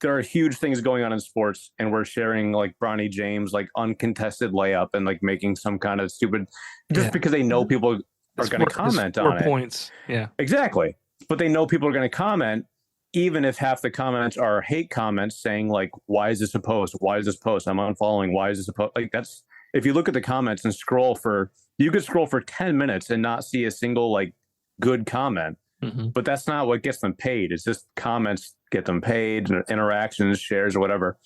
there are huge things going on in sports and we're sharing like Bronny James like uncontested layup and like making some kind of stupid just because they know people are going to comment on it. Points. Yeah. Exactly. But they know people are going to comment, even if half the comments are hate comments saying like, why is this a post? Why is this post? I'm unfollowing. Why is this a post? Like, that's, if you look at the comments and you could scroll for 10 minutes and not see a single like good comment, but that's not what gets them paid. It's just comments get them paid, interactions, shares or whatever.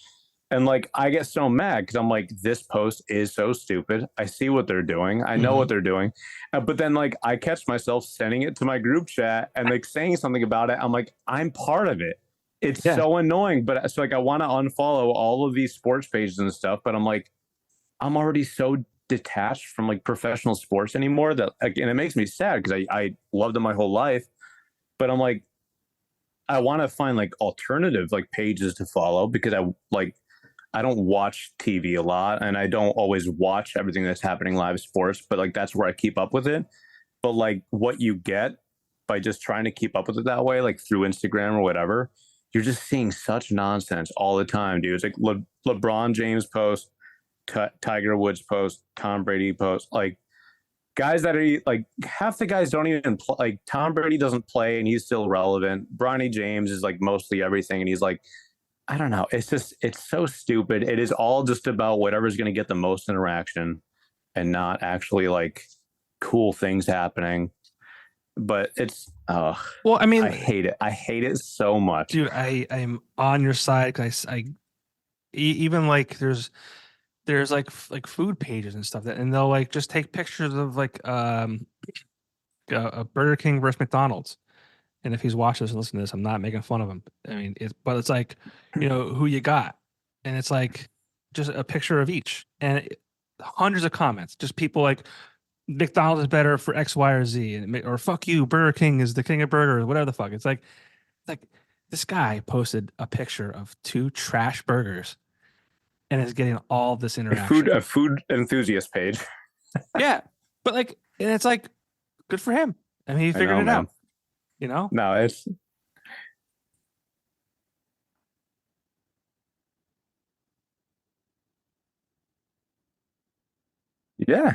And like, I get so mad because I'm like, this post is so stupid. I see what they're doing. I know what they're doing. But then like, I catch myself sending it to my group chat and like saying something about it. I'm like, I'm part of it. It's so annoying. But it's like, I want to unfollow all of these sports pages and stuff. But I'm like, I'm already so detached from like professional sports anymore that, and it makes me sad because I loved them my whole life. But I'm like, I want to find like alternative like pages to follow because I don't watch TV a lot and I don't always watch everything that's happening live sports, but like that's where I keep up with it. But like what you get by just trying to keep up with it that way, like through Instagram or whatever, you're just seeing such nonsense all the time, dude. It's like LeBron James post, Tiger Woods post, Tom Brady post, like guys that are like half the guys don't even play. Like Tom Brady doesn't play and he's still relevant. Bronny James is like mostly everything. And he's like, I don't know. It's just, it's so stupid. It is all just about whatever's going to get the most interaction and not actually like cool things happening. But it's, well, I mean, I hate it. I hate it so much. Dude, I'm on your side because even like there's like food pages and stuff and they'll like just take pictures of like a Burger King versus McDonald's. And if he's watching this and listening to this, I'm not making fun of him. I mean, but it's like, you know, who you got. And it's like just a picture of each. And hundreds of comments. Just people like, McDonald's is better for X, Y, or Z. Or fuck you, Burger King is the king of burgers, whatever the fuck. It's like this guy posted a picture of 2 trash burgers and is getting all this interaction. A food enthusiast page. Yeah. But like, and it's like, good for him. I mean, he figured it out. You know? No, it's yeah.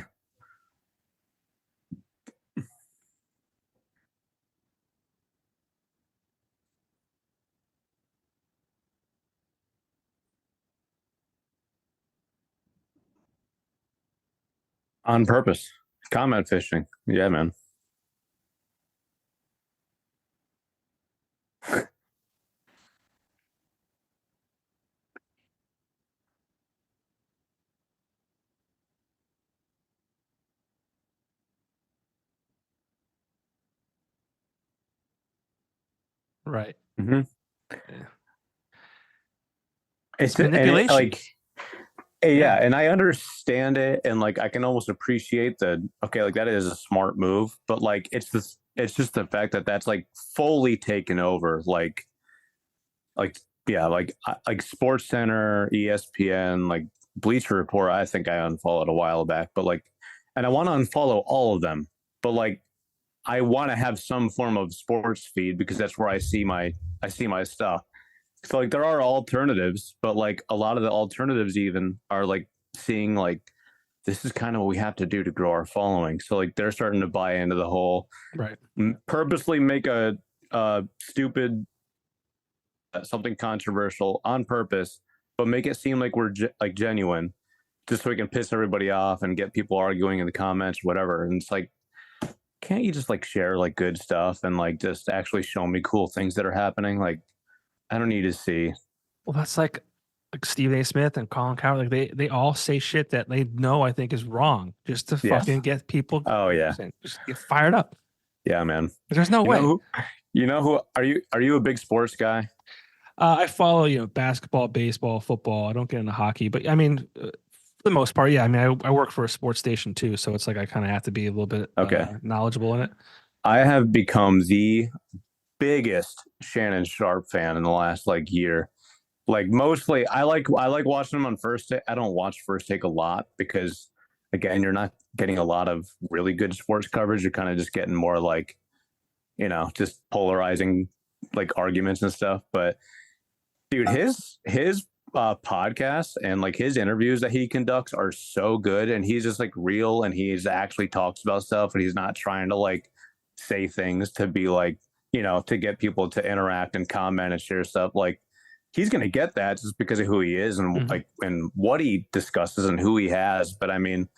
On purpose. Comment fishing. Yeah, man. Right. Mm-hmm. Yeah. It's manipulation. And I understand it, and like I can almost appreciate like that is a smart move, but like it's just the fact that that's like fully taken over, like Sports Center, ESPN, like Bleacher Report. I think I unfollowed a while back, but like, and I want to unfollow all of them, but like I want to have some form of sports feed because that's where I see my stuff. So like there are alternatives, but like a lot of the alternatives even are like seeing like this is kind of what we have to do to grow our following. So like they're starting to buy into the whole purposely make a stupid something controversial on purpose but make it seem like we're like genuine, just so we can piss everybody off and get people arguing in the comments, whatever. And it's like, can't you just like share like good stuff and like just actually show me cool things that are happening? Like, I don't need to see. Well, that's like Stephen A. Smith and Colin Cowherd. Like they all say shit that they know I think is wrong, just to fucking get people. Oh yeah, just get fired up. Yeah, man. There's no way. You know who? Are you a big sports guy? I follow basketball, baseball, football. I don't get into hockey, but I mean, for the most part, yeah. I mean, I work for a sports station too, so it's like I kind of have to be a little bit knowledgeable in it. I have become the biggest Shannon Sharp fan in the last like year. Like mostly, I like watching him on First Take. I don't watch First Take a lot because, again, you're not getting a lot of really good sports coverage. You're kind of just getting more like, just polarizing like arguments and stuff. But dude, his podcasts and like his interviews that he conducts are so good, and he's just like real, and he's actually talks about stuff, and he's not trying to like say things to be like, to get people to interact and comment and share stuff. Like, he's going to get that just because of who he is and like and what he discusses and who he has. But I mean,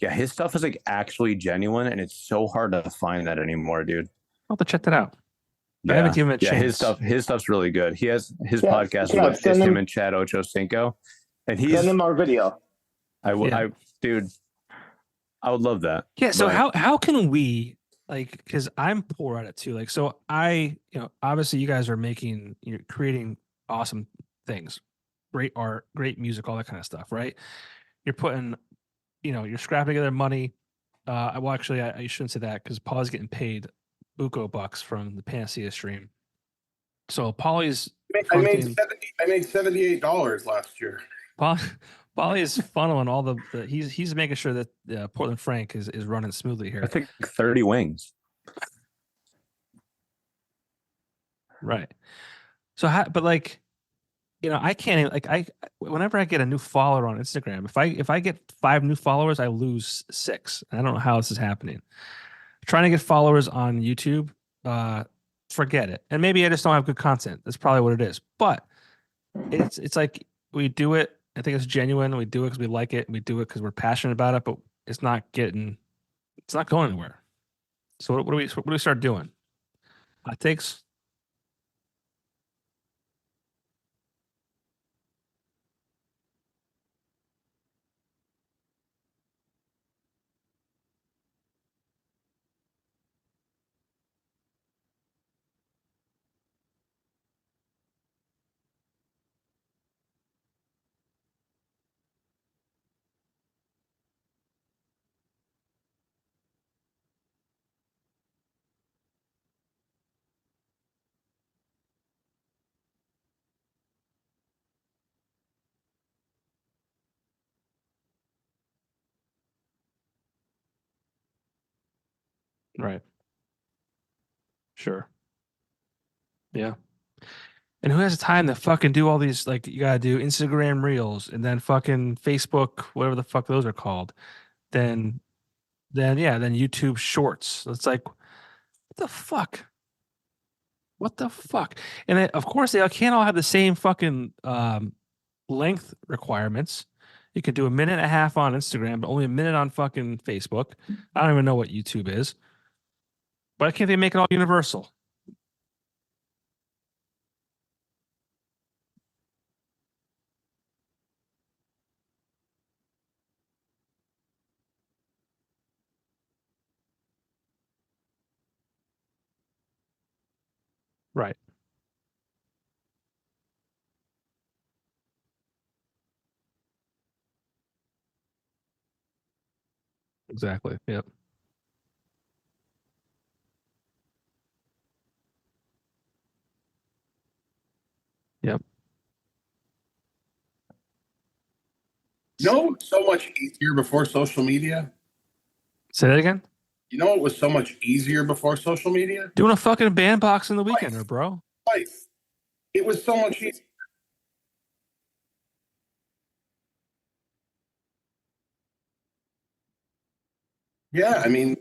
yeah, his stuff is like actually genuine, and it's so hard to find that anymore, dude. I'll have to check that out. I haven't given it a chance. His stuff's really good. He has his podcast with him and Chad Ochocinco, and he's send him our video. I would love that. Yeah. So how can we, like, because I'm poor at it too. Like, so obviously you guys are creating awesome things, great art, great music, all that kind of stuff, right? You're putting, you're scrapping together money. Well, actually, I shouldn't say that because Paul's getting paid buco bucks from the Panacea stream. So Paulie's I made $78 last year. Paulie is funneling all the he's making sure that Portland Frank is running smoothly here. I think 30 wings. Right. So but like, I can't even, like, whenever I get a new follower on Instagram, if I get 5 new followers, I lose 6. I don't know how this is happening. Trying to get followers on YouTube, forget it. And maybe I just don't have good content. That's probably what it is. But it's like we do it. I think it's genuine. We do it because we like it. We do it because we're passionate about it. But it's not going anywhere. So what do we start doing? Hot takes. Right. Sure. Yeah. And who has the time to fucking do all these, like, you gotta do Instagram Reels and then fucking Facebook, whatever the fuck those are called. Then YouTube Shorts. It's like, what the fuck? What the fuck? And of course, they can't all have the same fucking length requirements. You could do a minute and a half on Instagram, but only a minute on fucking Facebook. I don't even know what YouTube is. Why can't they make it all universal? Right. Exactly. Yep. Yep. So much easier before social media? Say that again? It was so much easier before social media? Doing a fucking bandbox in the weekender, bro. Life. It was so much easier. Yeah, I mean,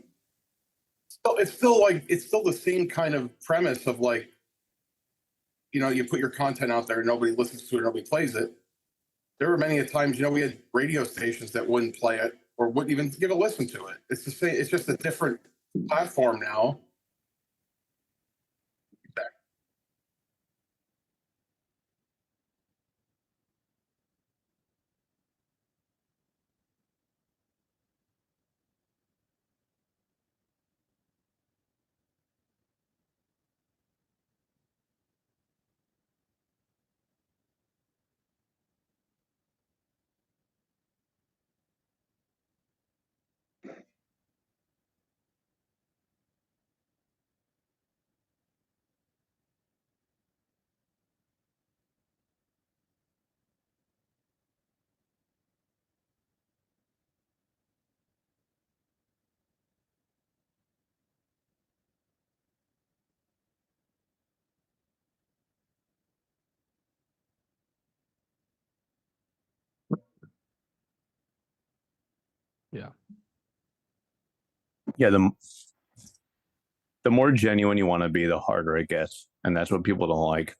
it's still the same kind of premise of like, you put your content out there, nobody listens to it, nobody plays it. there were many times, we had radio stations that wouldn't play it or wouldn't even give a listen to it. It's the same. It's just a different platform now. Yeah. Yeah, the more genuine you want to be, the harder it gets, and that's what people don't like.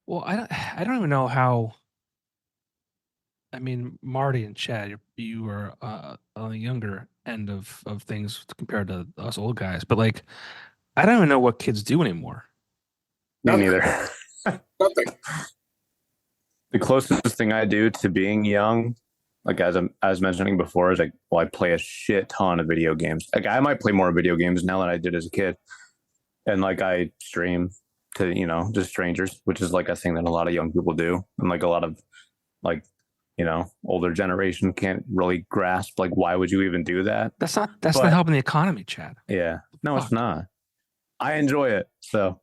Well, I don't even know how. I mean, Marty and Chad, you were on the younger end of things compared to us old guys, but like, I don't even know what kids do anymore. Me Nothing. neither. Nothing. The closest thing I do to being young, like as I was mentioning before, is like, well, I play a shit ton of video games. Like I might play more video games now than I did as a kid, and like I stream to just strangers, which is like a thing that a lot of young people do, and like a lot of like older generation can't really grasp like why would you even do that. That's not helping the economy, Chad. Yeah, no, Fuck. It's not. I enjoy it, so.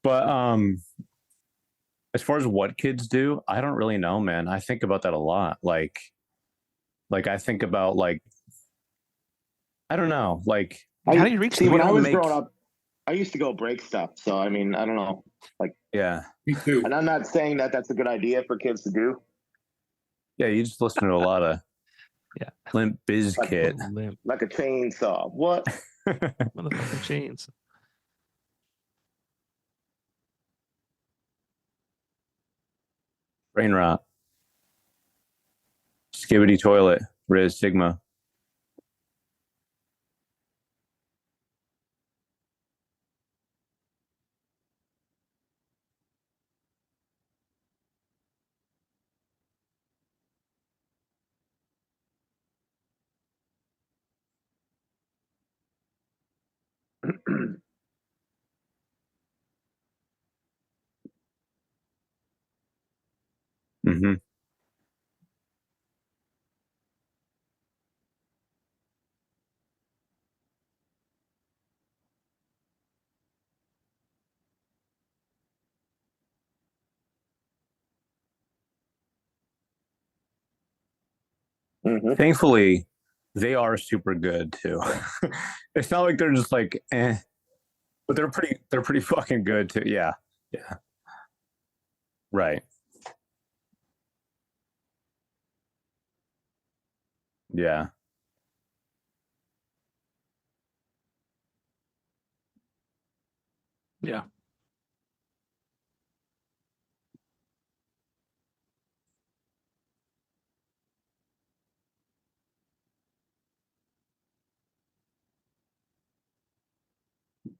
But as far as what kids do, I don't really know, man. I think about that a lot. Like I think about like, I don't know. Like, how do you reach them? When I was growing up, I used to go break stuff. So, I mean, I don't know. Like, yeah. Me too. And I'm not saying that that's a good idea for kids to do. Yeah, you just listen to a lot of Limp Bizkit. Like a chainsaw. What? Motherfucking chains. Brain rot. Skibbity toilet. Riz Sigma. Mm-hmm. Mm-hmm. Thankfully, they are super good too. It's not like they're just like but they're pretty fucking good too. Yeah. Yeah. Right. Yeah. Yeah.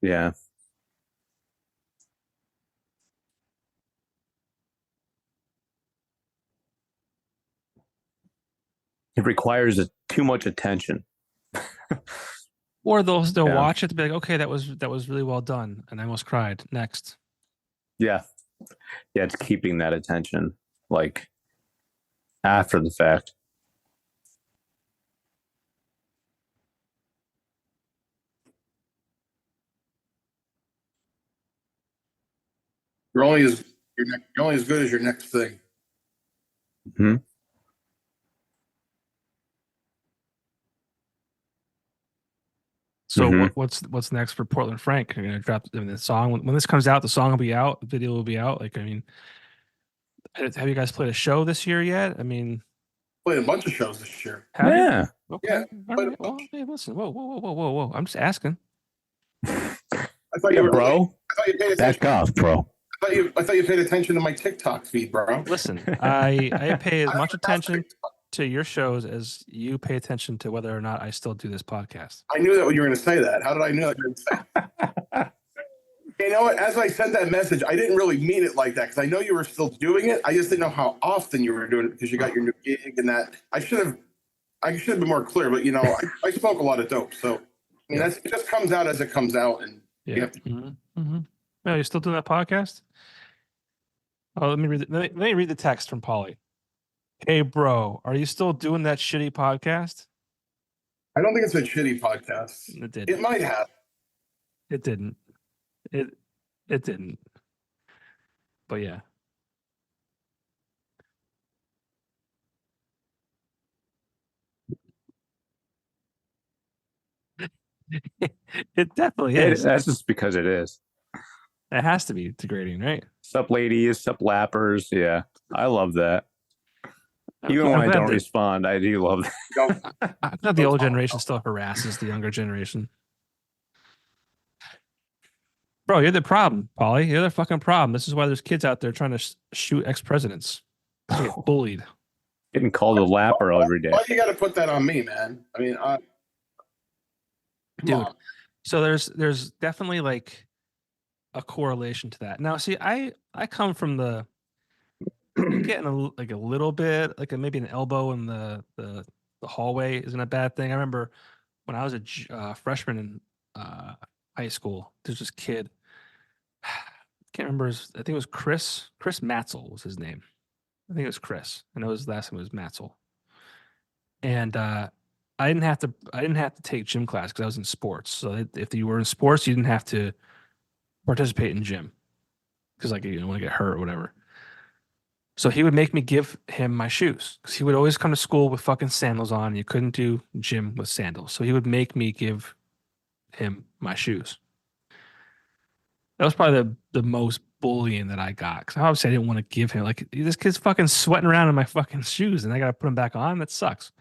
Yeah. It requires too much attention. Or they'll watch it to be like, okay, that was really well done, and I almost cried. Next. Yeah. Yeah, it's keeping that attention like after the fact. You're only as good as your next thing. Mm-hmm. So what's next for Portland Frank? You're gonna drop the song when this comes out. The song will be out. The video will be out. Like, I mean, have you guys played a show this year yet? I mean, Played a bunch of shows this year. Yeah. Okay. Yeah. All right. Well, hey, listen. Whoa. I'm just asking. I thought you were bro. I thought you paid Back attention. off, bro. I thought you paid attention to my TikTok feed, bro. Listen, I pay as I much don't attention TikTok. to your shows as you pay attention to whether or not I still do this podcast. I knew that you were going to say that. How did I know that you were going to say that? You know what? As I sent that message, I didn't really mean it like that because I know you were still doing it. I just didn't know how often you were doing it because you got your new gig and that. I should have been more clear, but I smoke a lot of dope, so it just comes out as it comes out, and you have to. Mm-hmm. Mm-hmm. No, you're still doing that podcast? Oh, let me read the text from Polly. Hey, bro, are you still doing that shitty podcast? I don't think it's a shitty podcast. It did. It might have. It didn't. It didn't. But yeah. It definitely is. That's just because it is. It has to be degrading, right? Sup, ladies, sup, lappers. Yeah, I love that. Even when I don't respond, I do love that. I thought the old generation still harasses the younger generation. Bro, you're the problem, Polly. You're the fucking problem. This is why there's kids out there trying to shoot ex-presidents. They get bullied. Getting called a lapper every day. Why you got to put that on me, man? I mean, dude. So there's definitely like a correlation to that. Now, see, I come from the getting a little bit like maybe an elbow in the hallway isn't a bad thing. I remember when I was a freshman in high school, there's this kid. I can't remember. I think it was Chris Matzel was his name. I think it was Chris. I know his last name was Matzel. And I didn't have to take gym class because I was in sports. So if you were in sports, you didn't have to participate in gym because like you don't want to get hurt or whatever. So he would make me give him my shoes because he would always come to school with fucking sandals on. And you couldn't do gym with sandals. So he would make me give him my shoes. That was probably the most bullying that I got because obviously I didn't want to give him like this kid's fucking sweating around in my fucking shoes and I got to put him back on. That sucks.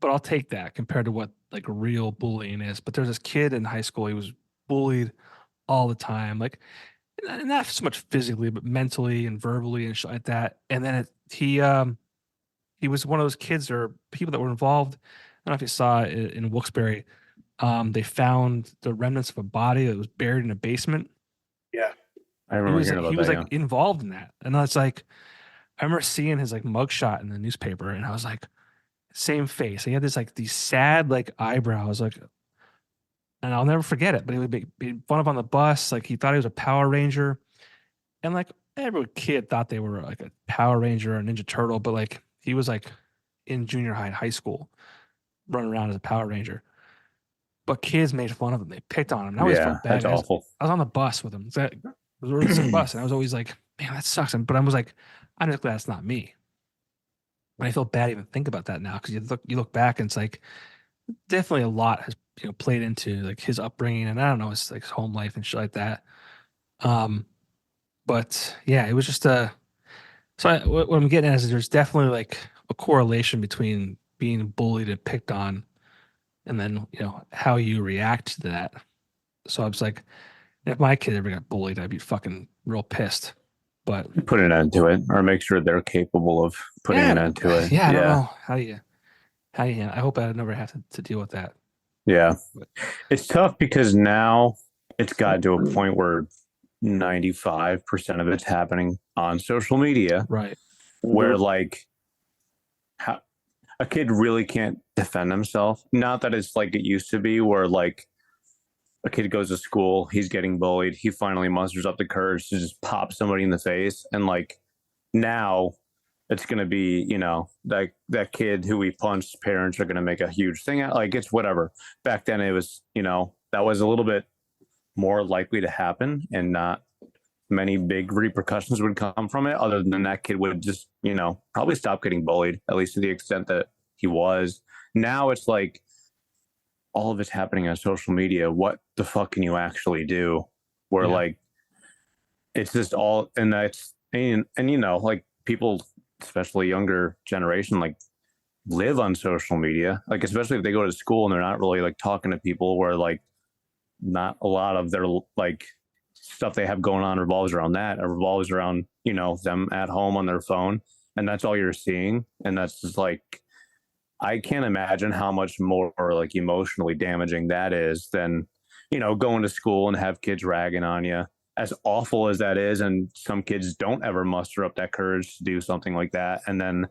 But I'll take that compared to what like real bullying is. But there's this kid in high school. He was bullied all the time, like not so much physically, but mentally and verbally and shit like that. And then he was one of those kids or people that were involved. I don't know if you saw it in Wilkes-Barre. They found the remnants of a body that was buried in a basement. Yeah, I remember hearing about that. He was like involved in that, and it's like I remember seeing his like mugshot in the newspaper, and I was like, same face. He had this like these sad like eyebrows, like, and I'll never forget it. But he would be fun of on the bus, like he thought he was a Power Ranger, and like every kid thought they were like a Power Ranger or a Ninja Turtle, but like he was like in junior high, high school, running around as a Power Ranger. But kids made fun of him. They picked on him. I always felt bad. That's awful. I was on the bus with him. It was a really sick bus, and I was always like, "Man, that sucks." But I was like, "I'm just glad that's not me." And I feel bad even think about that now because you look back and it's like definitely a lot has played into like his upbringing and I don't know his like his home life and shit like that. But yeah, it was just what I'm getting at is there's definitely like a correlation between being bullied and picked on and then how you react to that. So I was like, if my kid ever got bullied, I'd be fucking real pissed. But put an end to it, or make sure they're capable of putting an end to it. Yeah, I don't know how you. I hope I never have to deal with that. Yeah, it's tough because now it's gotten to a point where 95% of it's happening on social media, right? Where like, a kid really can't defend himself. Not that it's like it used to be, where like a kid goes to school, he's getting bullied, he finally musters up the courage to just pop somebody in the face, and like now it's gonna be that kid who he punched, parents are gonna make a huge thing out. Like it's whatever. Back then it was that was a little bit more likely to happen, and not many big repercussions would come from it, other than that kid would just probably stop getting bullied, at least to the extent that he was. Now it's like all of it's happening on social media. What the fuck can you actually do? Where like it's just all, and that's and like people, especially younger generation, like live on social media, like especially if they go to school and they're not really like talking to people, where like not a lot of their like stuff they have going on revolves around that. It revolves around, them at home on their phone, and that's all you're seeing. And that's just like, I can't imagine how much more like emotionally damaging that is than, going to school and have kids ragging on you. As awful as that is, and some kids don't ever muster up that courage to do something like that, and then,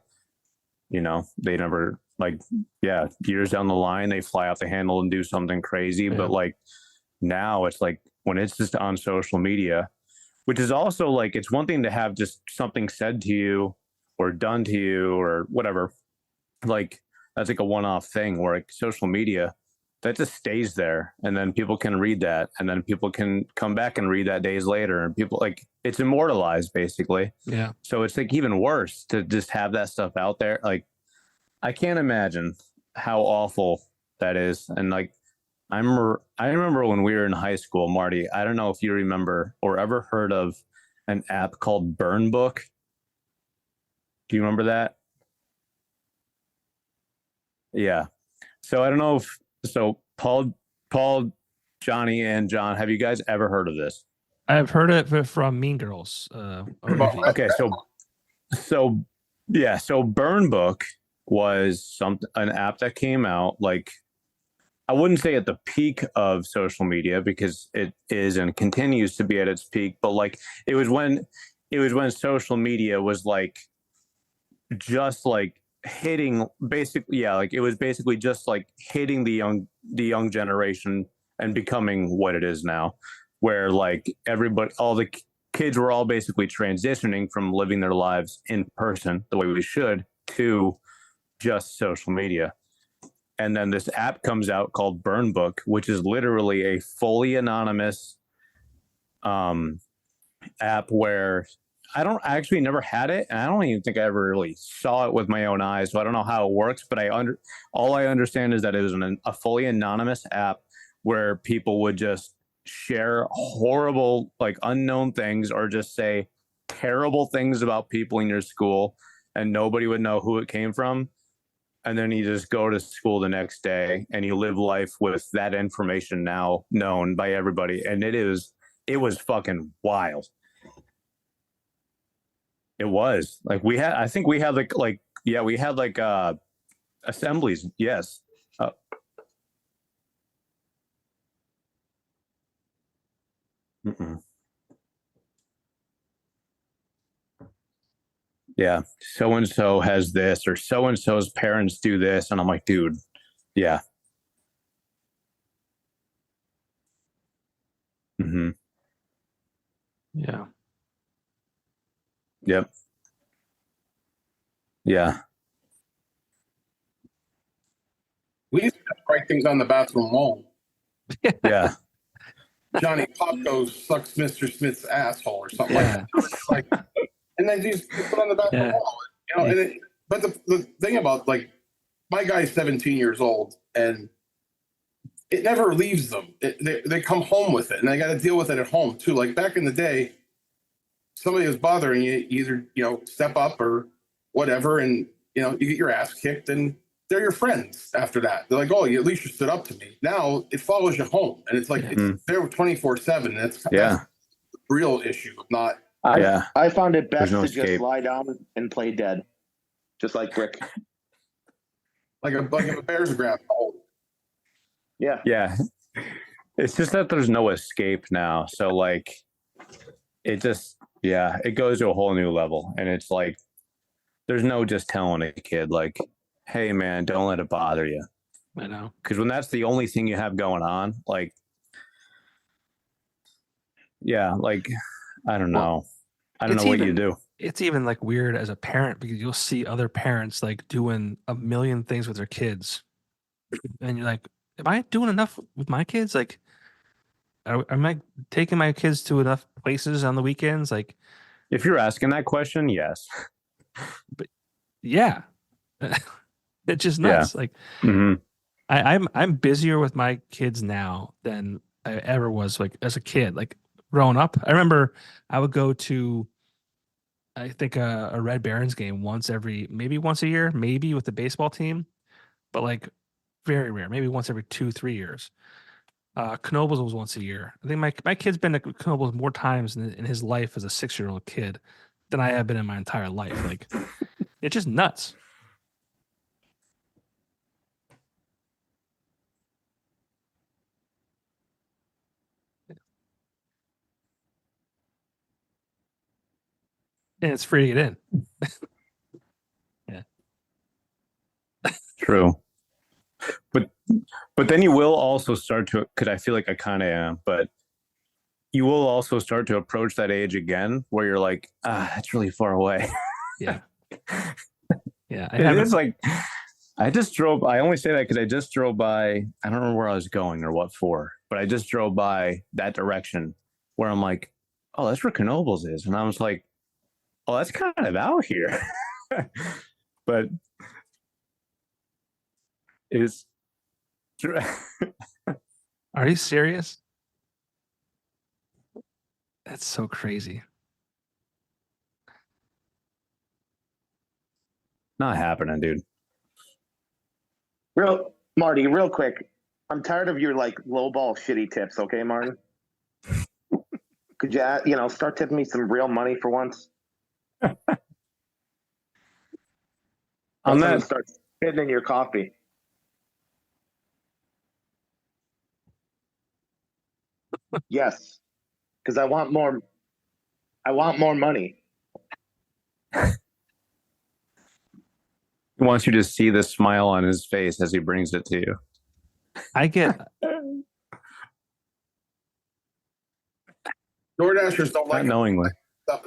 they never, like, years down the line, they fly off the handle and do something crazy. But like now, it's like when it's just on social media, which is also like, it's one thing to have just something said to you or done to you or whatever. Like, that's like a one-off thing, where like social media, that just stays there, and then people can read that, and then people can come back and read that days later, and people, like, it's immortalized basically. Yeah. So it's like even worse to just have that stuff out there. Like, I can't imagine how awful that is. And like, I remember when we were in high school, Marty, I don't know if you remember or ever heard of an app called Burn Book. Do you remember that? Yeah. So I don't know if, so Paul, Johnny, and John, have you guys ever heard of this? I've heard it from Mean Girls. Okay, so Burn Book was an app that came out, like, I wouldn't say at the peak of social media, because it is and continues to be at its peak, but like it was when social media was like just like hitting, basically, like it was basically just like hitting the young generation and becoming what it is now, where like all the kids were all basically transitioning from living their lives in person the way we should to just social media. And then this app comes out called Burn Book, which is literally a fully anonymous app where I actually never had it, and I don't even think I ever really saw it with my own eyes, so I don't know how it works. But all I understand is that it was a fully anonymous app where people would just share horrible, like, unknown things, or just say terrible things about people in your school, and nobody would know who it came from. And then you just go to school the next day and you live life with that information now known by everybody. And it was fucking wild. It was like, we had assemblies. Yes. Yeah, so and so has this, or so and so's parents do this, and I'm like, dude, yeah. Yeah. Yep. Yeah. We used to write things on the bathroom wall. Yeah. Johnny Popko sucks Mr. Smith's asshole or something like that. Like, and then you just put on the bathroom wall. But the thing about, like, my guy's 17 years old, and it never leaves them. They come home with it, and they got to deal with it at home too. Like back in the day, somebody was bothering you, either step up or whatever, and you get your ass kicked, and they're your friends after that. They're like, oh, at least you stood up to me. Now it follows you home, and it's like it's there 24/7. That's the real issue, not. I found it best no to escape. just lie down and play dead, just like Rick. like a bear's grab hold. Yeah. Yeah. It's just that there's no escape now. So like, it just, it goes to a whole new level. And it's like, there's no just telling a kid like, hey man, don't let it bother you. I know. Because when that's the only thing you have going on, like, like, I don't know. I don't know what you do. It's even like weird as a parent, because you'll see other parents like doing a million things with their kids. And you're like, am I doing enough with my kids? Like, am I taking my kids to enough places on the weekends? Like, if you're asking that question, yes. But yeah, it's just nuts. Like, I'm busier with my kids now than I ever was, like, as a kid. Like, growing up, I remember I would go to, I think, a Red Barons game once a year, maybe with the baseball team, but like very rare, maybe once every 2-3 years. Knoebels was once a year. I think my kid's been to Knoebels more times in his life as a 6-year-old kid than I have been in my entire life. Like, it's just nuts. And it's free to get in. Yeah. True. But then you will also start to, because I feel like I kind of am, but you will also start to approach that age again where you're like, that's really far away. Yeah. Yeah. It's like, I only say that because I just drove by, I don't remember where I was going or what for, but I just drove by that direction where I'm like, oh, that's where Knoebels is. And I was like, oh, that's kind of out here. But it's Are you serious? That's so crazy. not happening, dude. Marty, real quick. I'm tired of your like lowball shitty tips, okay, Martin? Could you, start tipping me some real money for once? On that, start spitting in your coffee. Yes, because I want more. I want more money. he wants you to see the smile on his face as he brings it to you. I get DoorDashers don't like Not knowingly.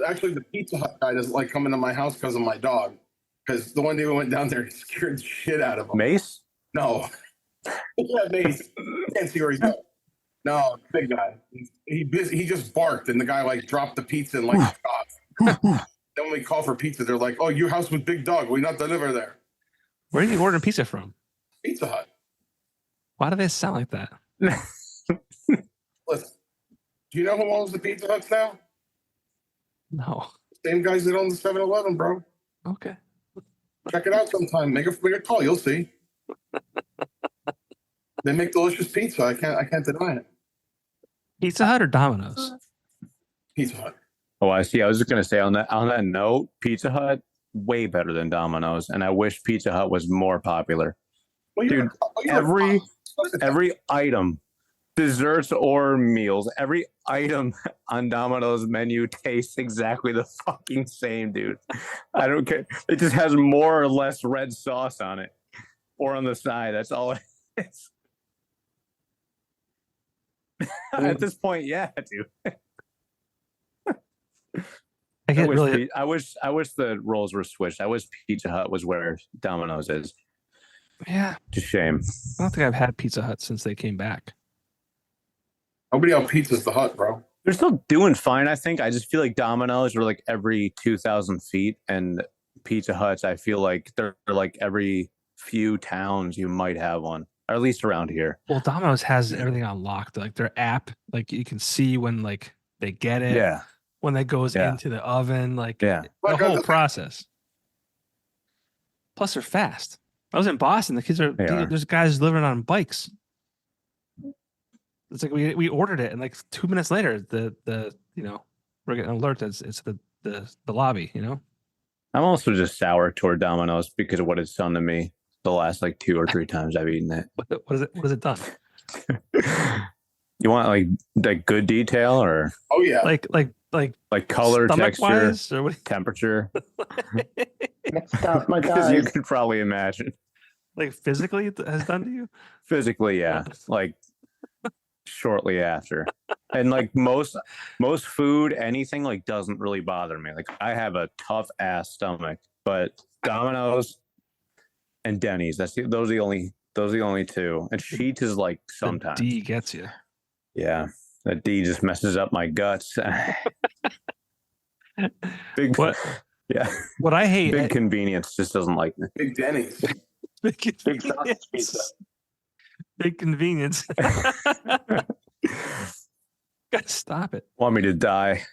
Actually, the Pizza Hut guy doesn't like coming to my house because of my dog. Because the one day we went down there, he scared the shit out of him. Mace? No. Yeah, Mace. Can't see where he's going. No, big guy. He just barked, and the guy like dropped the pizza and like stopped. Then when we call for pizza, they're like, "Oh, your house with big dog. We not deliver there." Where are you ordering pizza from? Pizza Hut. Why do they sound like that? Listen, do you know who owns the Pizza Huts now? No. Same guys that own the 7-Eleven, bro. Okay. Check it out sometime. Make a call. You'll see. They make delicious pizza. I can't deny it. Pizza Hut or Domino's? Pizza Hut. Oh, I see. I was just gonna say on that note, Pizza Hut way better than Domino's, and I wish Pizza Hut was more popular. Well, Dude, every item, desserts or meals, every item on Domino's menu tastes exactly the fucking same, dude. I don't care. It just has more or less red sauce on it, or on the side. That's all it is. At this point, yeah, dude. I wish the roles were switched. I wish Pizza Hut was where Domino's is. Yeah. Just shame. I don't think I've had Pizza Hut since they came back. Nobody out pizzas the Hut, bro. They're still doing fine, I think. I just feel like Domino's are like every 2,000 feet, and Pizza Huts, I feel like they're like every few towns you might have one, or at least around here. Well, Domino's has everything on lock. Like their app, like you can see when like they get it. Yeah. When that goes into the oven, like the whole process. Plus, they're fast. I was in Boston. The kids there's guys living on bikes. It's like we ordered it, and like 2 minutes later, the we're getting an alert that it's the lobby. I'm also just sour toward Domino's because of what it's done to me the last like 2 or 3 times I've eaten it. What has it done? You want like good detail or? Oh yeah, like color, texture, or temperature. Stuff, my Because you can probably imagine. Like physically, it has done to you? Physically, yeah. Like shortly after, and like most food, anything like doesn't really bother me. Like I have a tough ass stomach, but Domino's and Denny's, those are the only 2. And Sheetz is like sometimes the D gets you. Yeah. That D just messes up my guts. What? Yeah. What I hate. Big Convenience just doesn't like me. Big Denny's. Big sausage pizza. Big Convenience. Gotta stop it. Want me to die?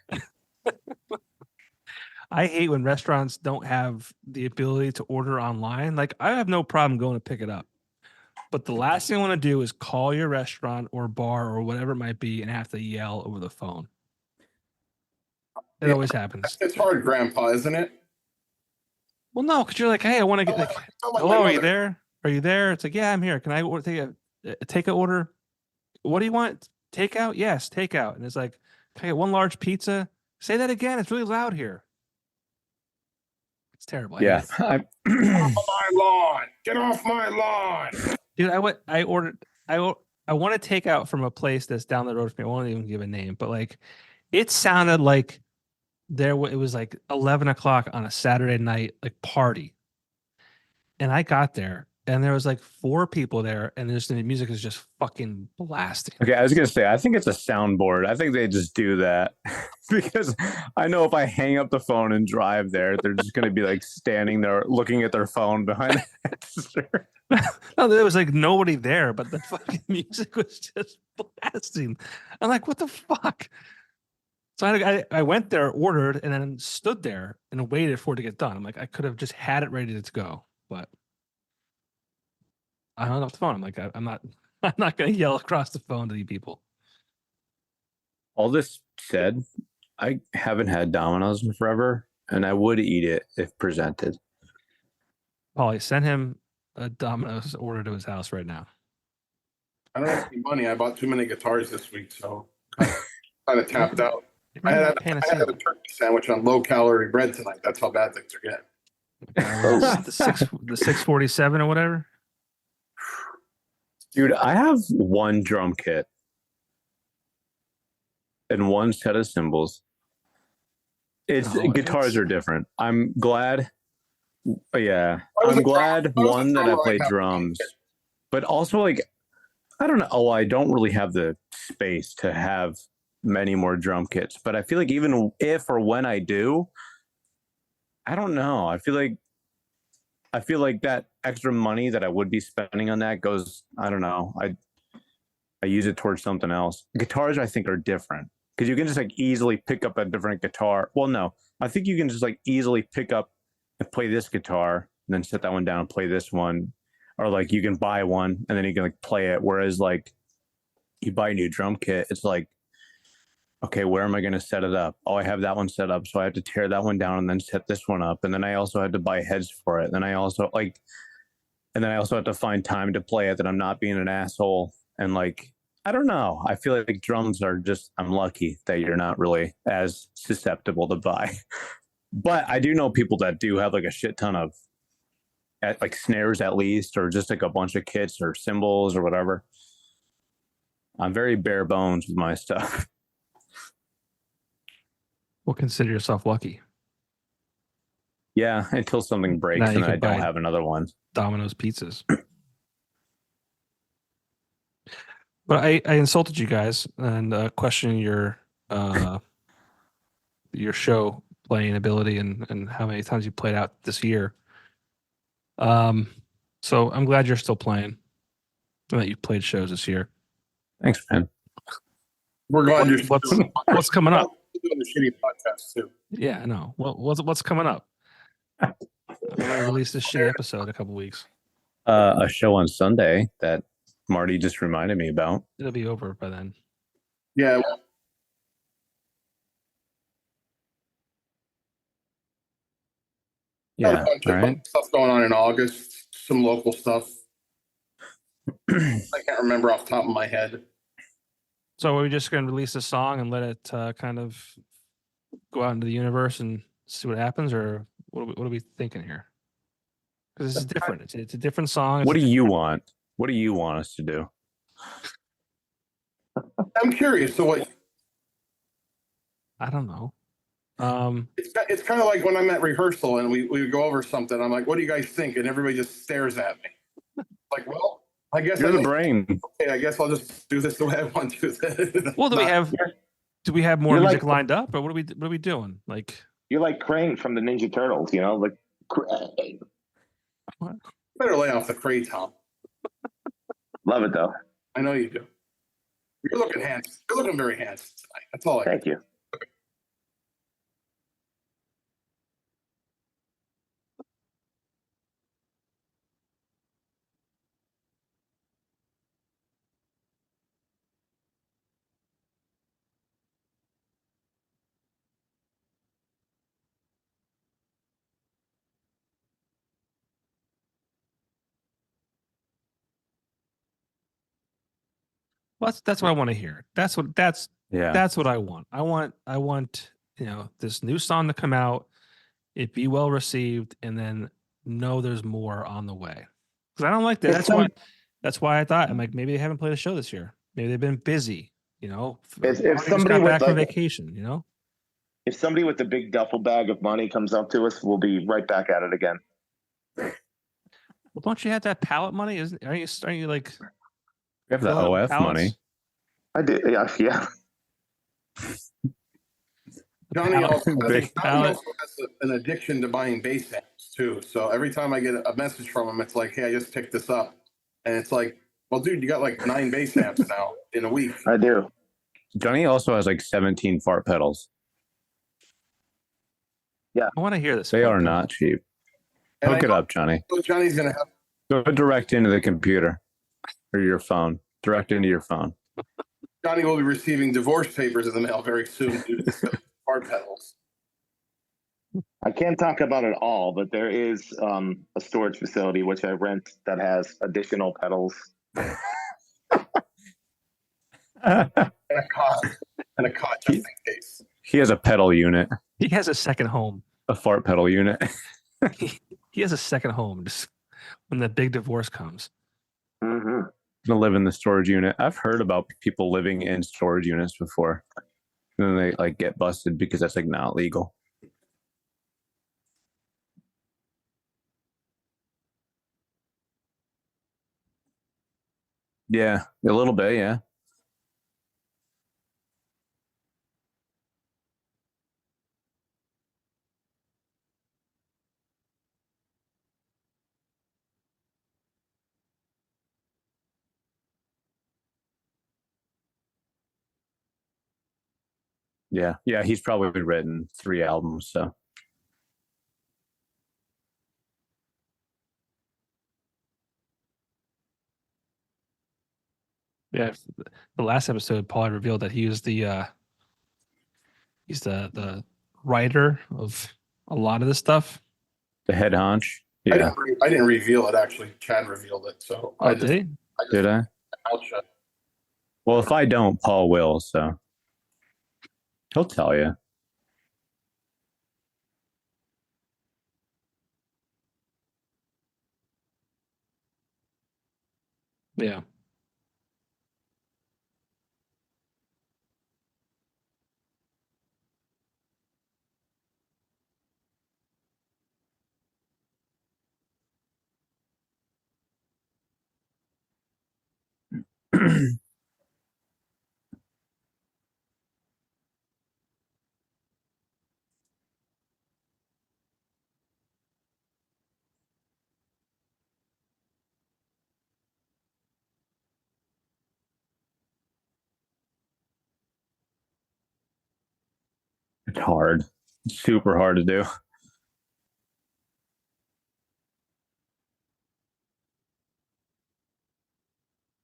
I hate when restaurants don't have the ability to order online. Like I have no problem going to pick it up. But the last thing I want to do is call your restaurant or bar or whatever it might be and have to yell over the phone. It always happens. It's hard, Grandpa, isn't it? Well, no, because you're like, hey, I want to get like, Not like hello, my are you mother. there? Are you there? It's like, yeah, I'm here. Can I take a order? What do you want? Takeout? Yes, takeout. And it's like, can I get one large pizza? Say that again. It's really loud here. It's terrible. I hate Yeah. it. Get off my lawn! Get off my lawn! Dude, I want to take out from a place that's down the road from me. I won't even give a name, but like, it sounded like it was like 11 o'clock on a Saturday night, like party. And I got there and there was like 4 people there and the music is just fucking blasting. Okay, I was gonna say, I think it's a soundboard. I think they just do that because I know if I hang up the phone and drive there, they're just gonna be like standing there looking at their phone behind the register. No, there was like nobody there, but the fucking music was just blasting. I'm like, what the fuck? So I went there, ordered, and then stood there and waited for it to get done. I'm like, I could have just had it ready to go, but I hung up the phone. I'm like, I'm not I'm not gonna yell across the phone to the people. All this said, I haven't had Domino's in forever, and I would eat it if presented. Paulie, send him a Domino's order to his house right now. I don't have any money. I bought too many guitars this week, so I kind of tapped out. I had a turkey sandwich on low-calorie bread tonight. That's how bad things are getting. the 647 or whatever. Dude, I have one drum kit and one set of cymbals. Guitars are different. I'm glad. Yeah, I'm glad that I play drums, but also like, I don't know. Oh, I don't really have the space to have many more drum kits, but I feel like even if or when I do, I don't know. I feel like that extra money that I would be spending on that goes, I don't know. I use it towards something else. Guitars, I think, are different because you can just like easily pick up a different guitar. Well, no, I think you can just like easily pick up and play this guitar and then set that one down and play this one. Or like you can buy one and then you can like play it. Whereas like you buy a new drum kit, it's like, okay, where am I going to set it up? Oh, I have that one set up. So I have to tear that one down and then set this one up. And then I also had to buy heads for it. And then I also have to find time to play it that I'm not being an asshole. And like, I don't know. I feel like drums are just, I'm lucky that you're not really as susceptible to buy. But I do know people that do have like a shit ton of like snares at least, or just like a bunch of kits or cymbals or whatever. I'm very bare bones with my stuff. Well, consider yourself lucky. Yeah, until something breaks and I don't have another one. Domino's pizzas. But I insulted you guys and questioned your show playing ability and how many times you played out this year. So I'm glad you're still playing and that you played shows this year. Thanks, man. We're going to what's coming up? Doing the shitty podcast too. Yeah, I know. What's coming up? I'm gonna release this shitty episode in a couple weeks. A show on Sunday that Marty just reminded me about. It'll be over by then. Yeah. Yeah. All right. Stuff going on in August. Some local stuff. I can't remember off the top of my head. So are we just going to release a song and let it kind of go out into the universe and see what happens, or what are we thinking here? Because this is different. It's a different song. What do you want? What do you want us to do? I'm curious. So what? I don't know. It's kind of like when I'm at rehearsal and we would go over something. I'm like, "What do you guys think?" And everybody just stares at me. Like, well, I guess you're the brain. Okay, I guess I'll just do this the way I want to. Well, do we have more music lined up, or what are we doing? Like, you're like Crane from the Ninja Turtles, you know, like. What? Better lay off the Cray, Tom. Love it though. I know you do. You're looking handsome. You're looking very handsome tonight. That's all. Thank you. Well, that's what I want to hear. That's what I want. I want this new song to come out, it be well received, and then know there's more on the way. Because I don't like that. That's why I thought I'm like, maybe they haven't played a show this year. Maybe they've been busy. If somebody just got with back from vacation, if somebody with a big duffel bag of money comes up to us, we'll be right back at it again. Well, don't you have that pallet money? Are you like? We have the OF money. I do. Yeah. Johnny also Pallet. has an addiction to buying bass amps too. So every time I get a message from him, it's like, "Hey, I just picked this up," and it's like, "Well, dude, you got like 9 bass amps now in a week." I do. Johnny also has like 17 fart pedals. Yeah, I want to hear this. They are not cheap. Hook it up, Johnny. So Johnny's gonna have Go direct into the computer or your phone. Direct into your phone. Johnny will be receiving divorce papers in the mail very soon due to the fart pedals. I can't talk about it all, but there is a storage facility which I rent that has additional pedals. And a cot just in case. He has a pedal unit. He has a second home. A fart pedal unit. He has a second home just when the big divorce comes. Mm-hmm. To live in the storage unit. I've heard about people living in storage units before. And then they like get busted because that's like not legal. Yeah, a little bit, yeah. Yeah, he's probably written 3 albums, so. Yeah, the last episode, Paul had revealed that he's the writer of a lot of this stuff. The head honch. Yeah. I didn't reveal it, actually. Chad revealed it. So Did I? I'll shut. Well, if I don't, Paul will, so. He'll tell you. Yeah. It's hard. It's super hard to do.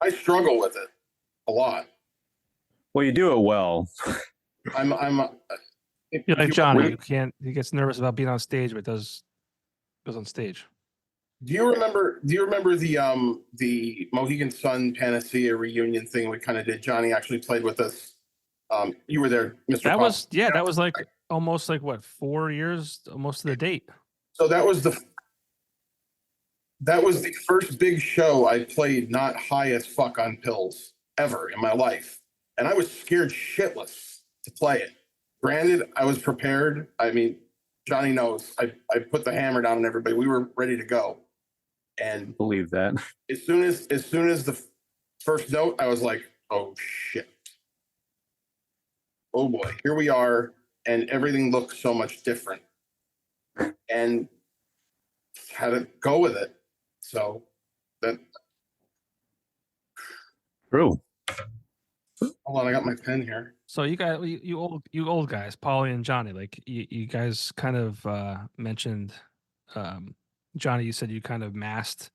I struggle with it a lot. Well, you do it well. You're like Johnny. He gets nervous about being on stage, but goes on stage. Do you remember the Mohegan Sun Panacea reunion thing we kind of did? Johnny actually played with us. You were there, Mr. That Pop. was like almost like what, 4 years, almost to the date. So that was the first big show I played not high as fuck on pills ever in my life. And I was scared shitless to play it. Granted, I was prepared. I mean, Johnny knows. I put the hammer down on everybody. We were ready to go. And Believe that. as soon as the first note, I was like, oh shit. Oh boy, here we are. And everything looks so much different. And had to go with it. So that. True. Hold on, I got my pen here. So you guys, you old guys, Paulie and Johnny, like you guys kind of mentioned, Johnny, you said you kind of masked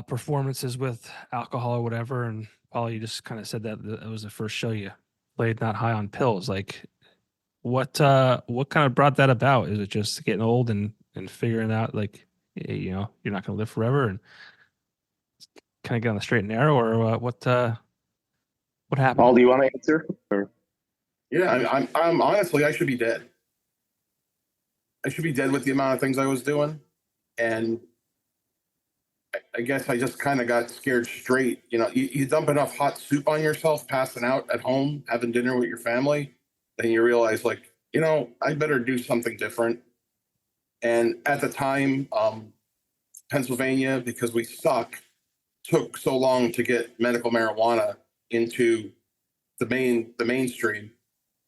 performances with alcohol or whatever, and Paulie, you just kind of said that it was the first show you played not high on pills. Like, what kind of brought that about? Is it just getting old and figuring out like, you're not going to live forever and kind of get on the straight and narrow, or what? What happened? Paul, do you want to answer? Or? Yeah, I'm honestly, I should be dead. I should be dead with the amount of things I was doing. And I guess I just kind of got scared straight. You know, you dump enough hot soup on yourself, passing out at home, having dinner with your family, then you realize, like, you know, I better do something different. And at the time, Pennsylvania, because we suck, took so long to get medical marijuana into the mainstream.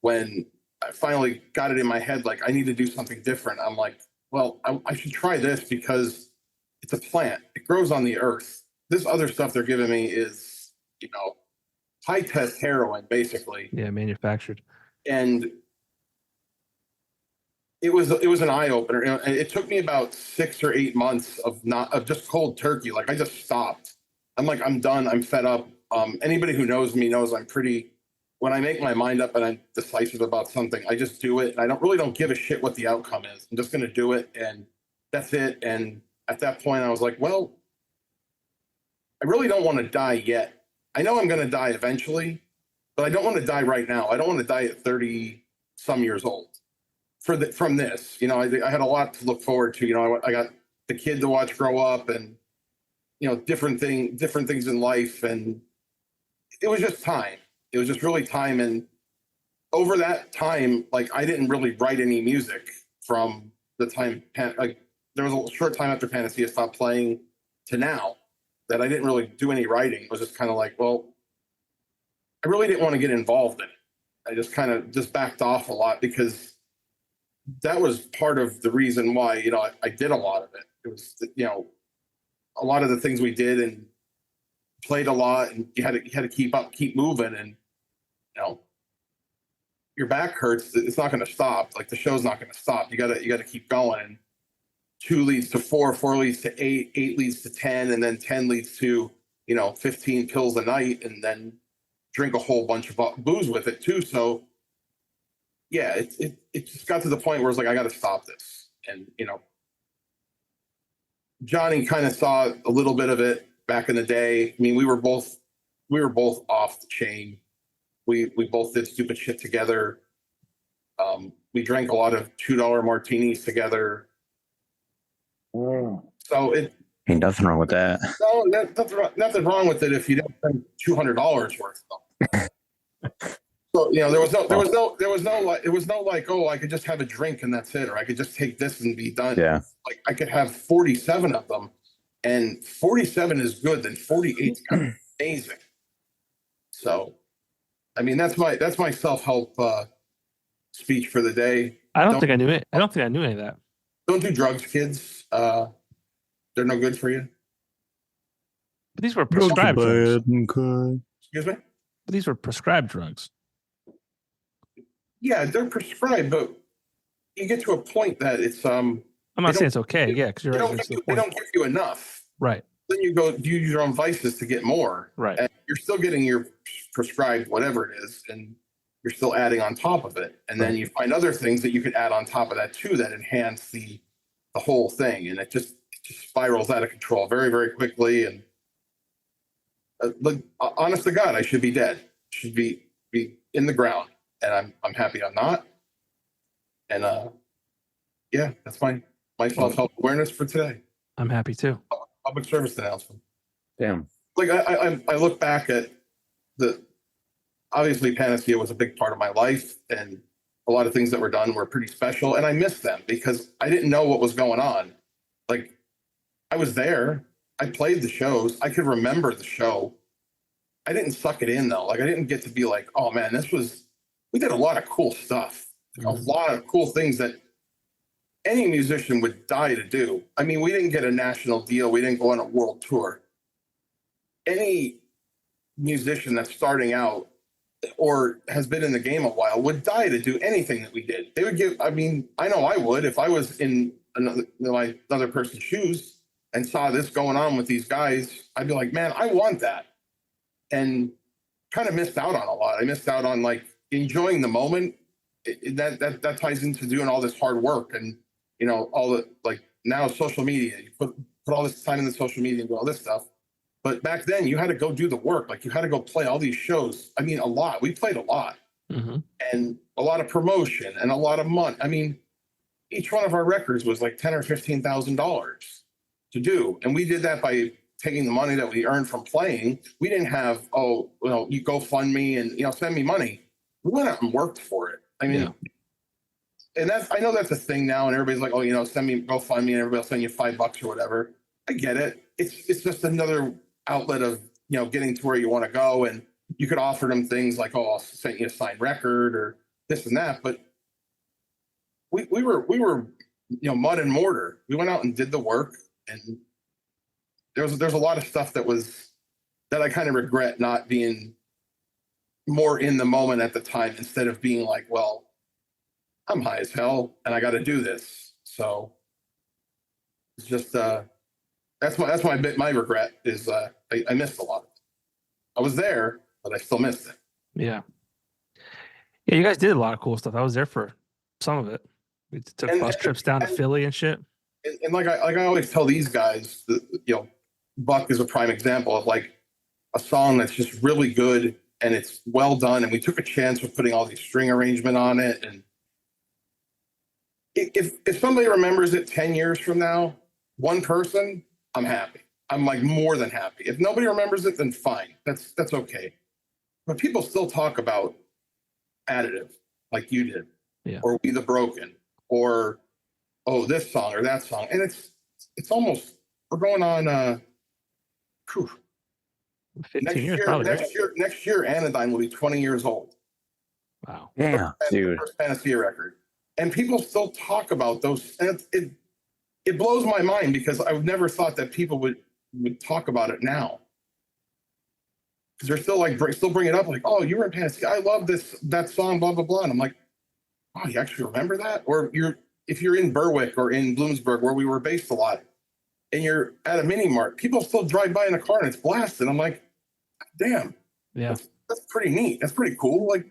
When I finally got it in my head, like, I need to do something different. I'm like, well, I should try this because it's a plant. It grows on the earth. This other stuff they're giving me is, you know, high test heroin, basically. Yeah, manufactured. And it was an eye opener. And it took me about 6 or 8 months of just cold turkey. Like, I just stopped. I'm like, I'm done. I'm fed up. Anybody who knows me knows I'm pretty. When I make my mind up and I'm decisive about something, I just do it. And I don't give a shit what the outcome is. I'm just going to do it, and that's it. And at that point, I was like, well, I really don't want to die yet. I know I'm going to die eventually, but I don't want to die right now. I don't want to die at 30 some years old from this. You know, I had a lot to look forward to. You know, I got the kid to watch grow up, and, you know, different things in life. And it was just time. It was just really time. And over that time, like, I didn't really write any music from the time, like, there was a short time after Panacea stopped playing to now that I didn't really do any writing. It was just kind of like, well, I really didn't want to get involved in it. I just kind of just backed off a lot, because that was part of the reason why, you know, I did a lot of it. It was, you know, a lot of the things we did and played a lot, and you had to keep moving, and, you know, your back hurts. It's not going to stop. Like, the show's not going to stop. You got to keep going. And 2 leads to 4, 4 leads to 8, 8 leads to 10, and then 10 leads to, you know, 15 pills a night, and then drink a whole bunch of booze with it too. So yeah, it just got to the point where it's like, I got to stop this. And, you know, Johnny kind of saw a little bit of it back in the day. I mean, we were both off the chain. We both did stupid shit together. We drank a lot of $2 martinis together. So ain't nothing wrong with that. No, nothing wrong with it if you don't spend $200 worth. So, you know, there was no like, oh, I could just have a drink and that's it, or I could just take this and be done. Yeah. Like, I could have 47 of them, and 47 is good, then 48 is kind of amazing. So, I mean, that's my self-help speech for the day. I don't think I knew it. I don't think I knew any of that. Don't do drugs, kids. They're no good for you. But these were prescribed drugs. Excuse me? But these were prescribed drugs. Yeah, they're prescribed, but you get to a point that it's I'm not saying it's okay. Yeah, because they don't give you enough. Right. Then you go use your own vices to get more. Right. And you're still getting your prescribed whatever it is, and you're still adding on top of it. And then you find other things that you could add on top of that too that enhance the whole thing, and it just spirals out of control very, very quickly. And look, honest to God, I should be dead. Should be in the ground, and I'm happy I'm not. And yeah, that's my self-help awareness for today. I'm happy too. Public service announcement. Damn. Like, I look back at obviously Panacea was a big part of my life, and a lot of things that were done were pretty special, and I miss them because I didn't know what was going on. Like, I was there, I played the shows, I could remember the show. I didn't suck it in though. Like, I didn't get to be like, oh man, we did a lot of cool stuff, a lot of cool things that any musician would die to do. I mean, we didn't get a national deal. We didn't go on a world tour. Any musician that's starting out or has been in the game a while would die to do anything that we did. They would I know I would, if I was in another person's shoes and saw this going on with these guys, I'd be like, man, I want that. And kind of missed out on a lot. I missed out on, like, enjoying the moment. That ties into doing all this hard work, and, you know, all the, like, now social media, you put all this time in the social media and do all this stuff. But back then, you had to go do the work. Like, you had to go play all these shows. I mean, a lot. We played a lot. Mm-hmm. And a lot of promotion and a lot of money. I mean, each one of our records was like $10,000 or $15,000 to do. And we did that by taking the money that we earned from playing. We didn't have, you GoFundMe and, send me money. We went out and worked for it. I mean, and I know that's a thing now, and everybody's like, send me GoFundMe, and everybody will send you $5 or whatever. I get it. It's just another outlet of, getting to where you want to go. And you could offer them things like, I'll send you a signed record or this and that. But we were, mud and mortar. We went out and did the work, and there's a lot of stuff that I kind of regret not being more in the moment at the time, instead of being like, well, I'm high as hell and I got to do this. So it's just, that's my regret is, I missed a lot. I was there, but I still missed it. Yeah. Yeah. You guys did a lot of cool stuff. I was there for some of it. We took bus trips down to Philly and shit. And like I always tell these guys, Buck is a prime example of like a song that's just really good and it's well done. And we took a chance with putting all these string arrangement on it. And if somebody remembers it 10 years from now, one person, I'm happy. I'm like more than happy. If nobody remembers it, then fine. That's okay. But people still talk about Additive like you did, or We the Broken, or this song or that song. And it's almost, we're going on 15 years probably. Next year, Anodyne will be 20 years old. Wow. Yeah, dude. First Panacea record. And people still talk about those. And it blows my mind, because I would never thought that people would talk about it now. Because they're still bring it up like, oh, you were in Panacea. I love that song, blah, blah, blah. And I'm like, oh, you actually remember that? Or if you're in Berwick or in Bloomsburg, where we were based a lot, and you're at a mini mart, people still drive by in a car and it's blasted. I'm like, damn. Yeah. That's pretty neat. That's pretty cool. Like,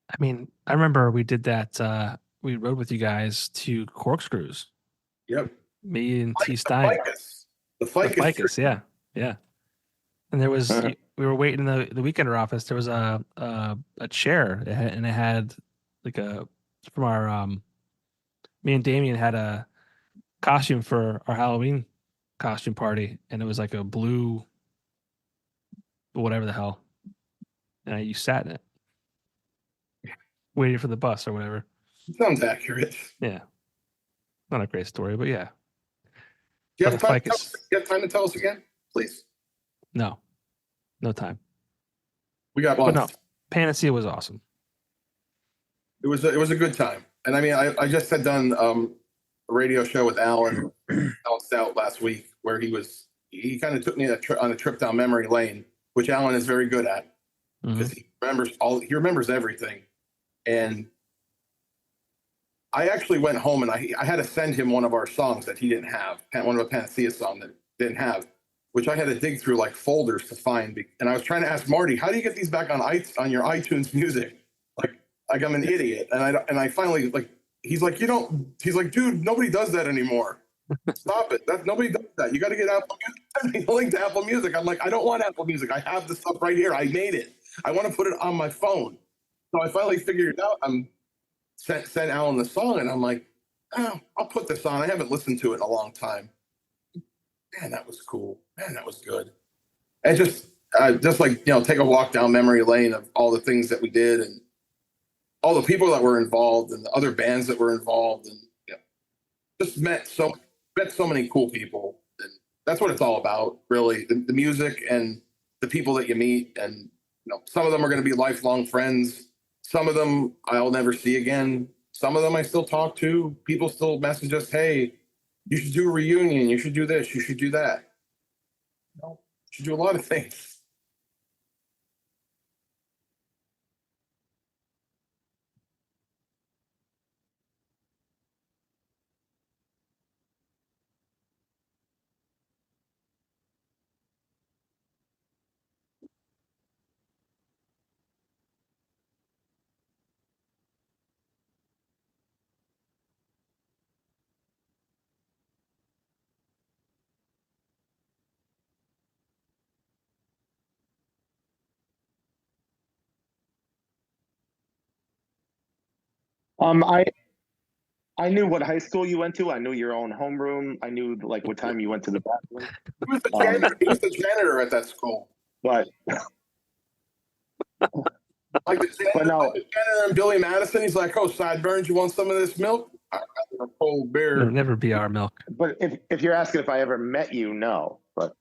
I mean, I remember we did that. We rode with you guys to Corkscrews. Yep. Me and T. Stein. The Ficus. Yeah. And there was, we were waiting in the Weekender office. There was a chair, and it had like from our, me and Damien had a costume for our Halloween costume party, and it was like a blue, whatever the hell. And you sat in it, waiting for the bus or whatever. Sounds accurate. Yeah. Not a great story, but yeah. Do you have time to tell us again, please? No time. We got lost. But no, Panacea was awesome. It was a good time. And I mean, I just had done a radio show with Alan Stout last week, where he kind of took me on a trip down memory lane, which Alan is very good at, because he remembers everything. And I actually went home and I had to send him one of our songs that he didn't have, one of a Panacea song that didn't have, which I had to dig through like folders to find. And I was trying to ask Marty, how do you get these back on your iTunes Music? Like I'm an idiot. And I finally, he's like, dude, nobody does that anymore. Stop it. Nobody does that. You got to get Apple Music. Send me the link to Apple Music. I'm like, I don't want Apple Music. I have the stuff right here. I made it. I want to put it on my phone. So I finally figured it out. Sent Alan the song, and I'm like, I'll put this on. I haven't listened to it in a long time. Man, that was cool. Man, that was good. And just take a walk down memory lane of all the things that we did and all the people that were involved and the other bands that were involved, and just met so many cool people. And that's what it's all about, really. The music and the people that you meet, and some of them are going to be lifelong friends. Some of them I'll never see again. Some of them I still talk to. People still message us, hey, you should do a reunion. You should do this. You should do that. You should do a lot of things. I knew what high school you went to. I knew your own homeroom. I knew like what time you went to the bathroom. He was the janitor at that school. But Like the janitor and Billy Madison, he's like, "Oh, sideburns, you want some of this milk? I got a cold beer." It'll never be our milk. But if you're asking if I ever met you, no. But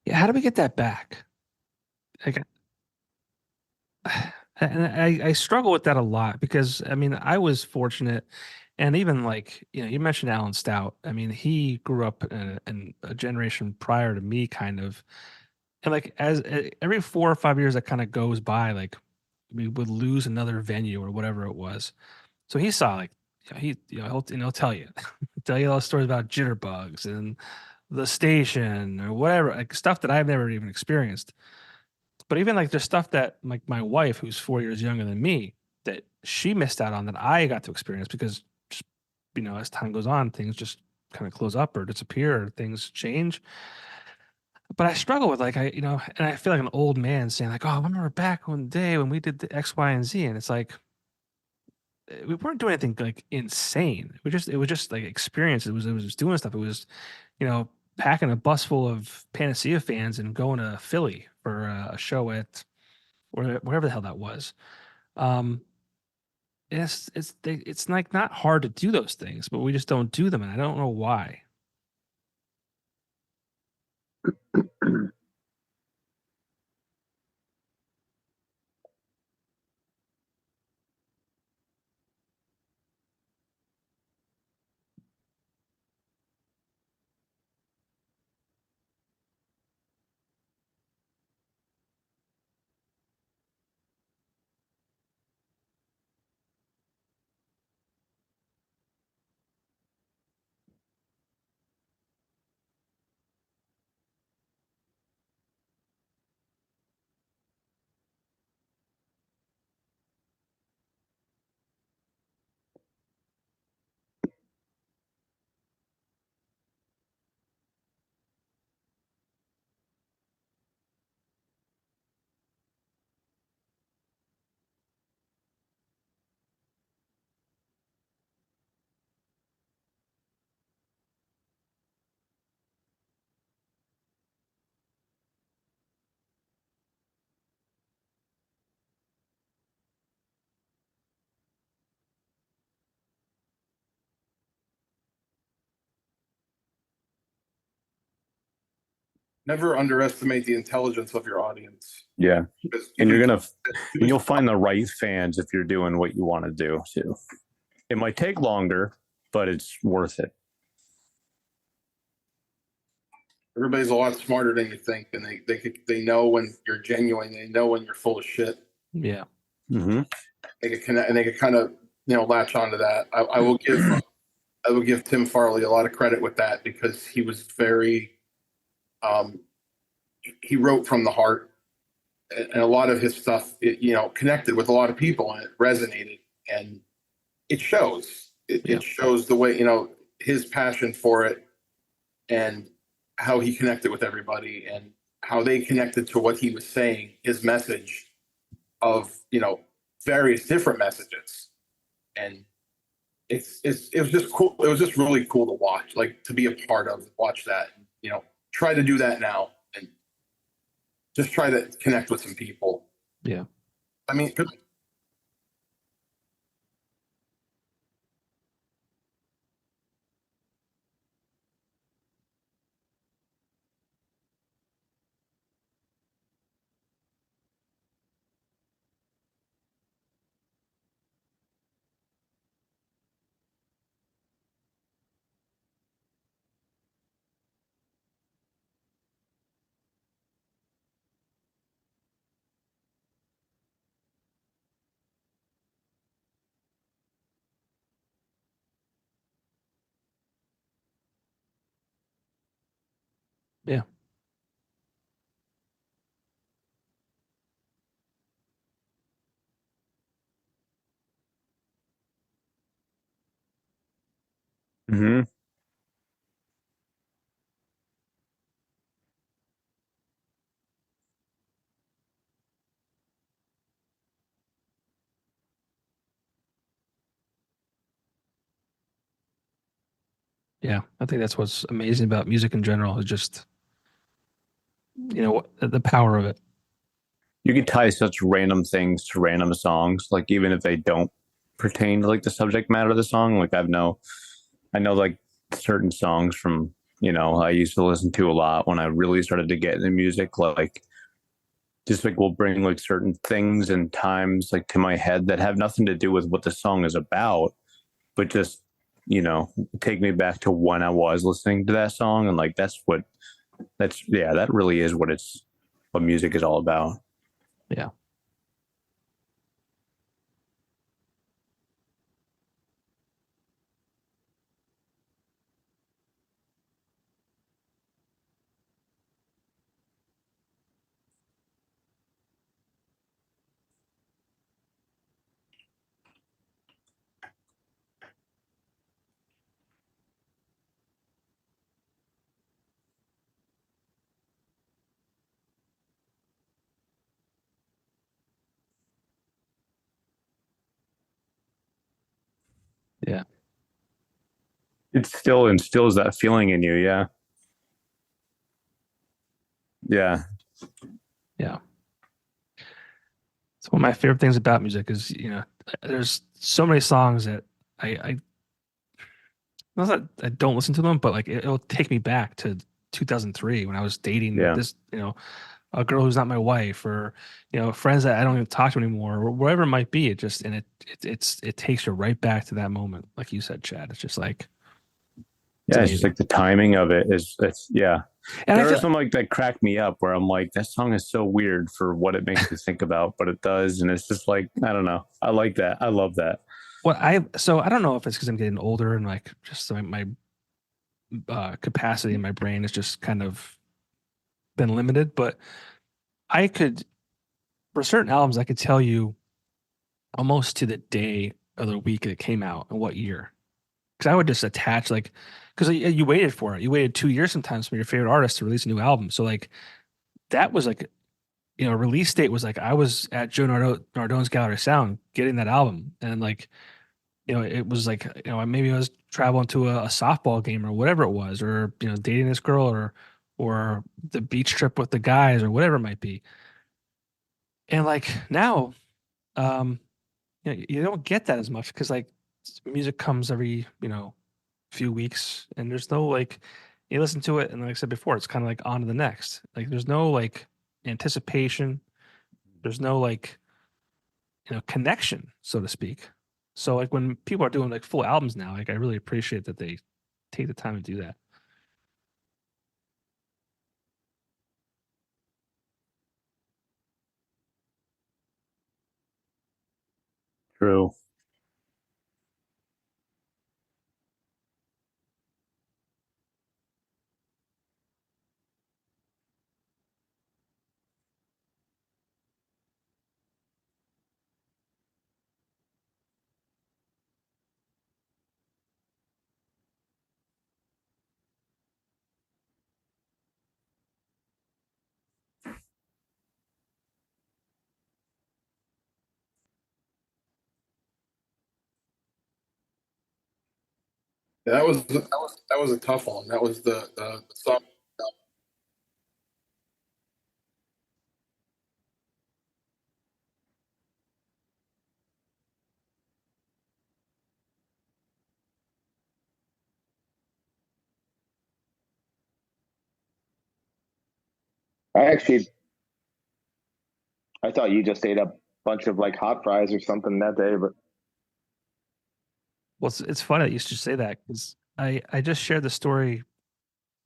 Yeah, how do we get that back? Like, and I struggle with that a lot because I mean I was fortunate, and even like you mentioned Alan Stout. I mean he grew up in a generation prior to me, kind of, and like as every 4 or 5 years that kind of goes by, like we would lose another venue or whatever it was. So he saw like he'll tell you tell you all the stories about jitterbugs and the station or whatever, like stuff that I've never even experienced. But even like there's stuff that like my wife, who's 4 years younger than me, that she missed out on that I got to experience because just, as time goes on, things just kind of close up or disappear or things change. But I struggle with like and I feel like an old man saying like, "Oh, I remember back one day when we did the X, Y, and Z," and it's like we weren't doing anything like insane. It was just like experience. It was just doing stuff. It was packing a bus full of Panacea fans and going to Philly for a show at wherever the hell that was. Um, it's like not hard to do those things, but we just don't do them, and I don't know why. Never underestimate the intelligence of your audience. Yeah, and you'll find the right fans if you're doing what you want to do too. It might take longer, but it's worth it. Everybody's a lot smarter than you think, and they know when you're genuine. They know when you're full of shit. Yeah. Mm-hmm. They can connect, and they can kind of latch onto that. I will give Tim Farley a lot of credit with that because he was very he wrote from the heart, and a lot of his stuff connected with a lot of people, and it resonated, and it shows. It shows the way his passion for it, and how he connected with everybody, and how they connected to what he was saying, his message of various different messages, and it was just cool. It was just really cool to watch, like to be a part of, watch that, try to do that now, and just try to connect with some people. Yeah. I mean, Mm-hmm. Yeah, I think that's what's amazing about music in general is just, the power of it. You can tie such random things to random songs, like even if they don't pertain to like the subject matter of the song. Like I know like certain songs from I used to listen to a lot when I really started to get into music. Like just like will bring like certain things and times like to my head that have nothing to do with what the song is about, but just take me back to when I was listening to that song, and like that really is what music is all about. Yeah. Yeah. It still instills that feeling in you. Yeah. Yeah. Yeah. So one of my favorite things about music is, there's so many songs that I not that I don't listen to them, but like it'll take me back to 2003 when I was dating Yeah. this, a girl who's not my wife, or friends that I don't even talk to anymore, or whatever it might be. It just and it takes you right back to that moment, like you said, Chad. It's just like it's Yeah, it's just amazing. like the timing of it is it's yeah. And I There are feel some like that crack me up where I'm like, that song is so weird for what it makes me think about, but it does, and it's just like I don't know. I like that. I love that. I don't know if it's because I'm getting older and like just my capacity in my brain has just kind of been limited, but I could for certain albums I could tell you almost to the day of the week it came out and what year. Because I would just attach like, because you waited for it. You waited 2 years sometimes for your favorite artist to release a new album. So like that was like, release date was like I was at Joe Nardone's Gallery Sound getting that album, and like it was like maybe I was traveling to a softball game or whatever it was, or dating this girl, or the beach trip with the guys or whatever it might be. And like now, um, you don't get that as much because like music comes every few weeks, and there's no like you listen to it, and like I said before, it's kind of like on to the next. Like there's no like anticipation. There's no like connection, so to speak. So like when people are doing like full albums now, like I really appreciate that they take the time to do that. True. That was a tough one. That was the song. I I thought you just ate a bunch of like hot fries or something that day, but Well, it's funny that you should say that because I just shared the story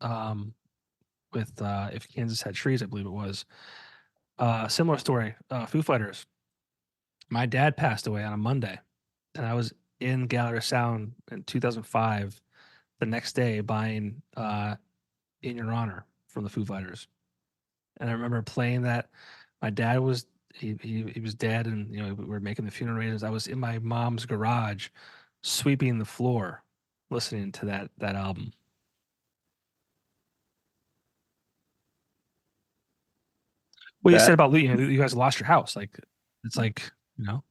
um with if Kansas had trees, I believe it was. Similar story. Foo Fighters. My dad passed away on a Monday, and I was in Gallery Sound in 2005. The next day, buying "In Your Honor" from the Foo Fighters, and I remember playing that. My dad was he was dead, and we were making the funeral arrangements. I was in my mom's garage, sweeping the floor listening to that album. What you said about you guys lost your house, like it's like, you know.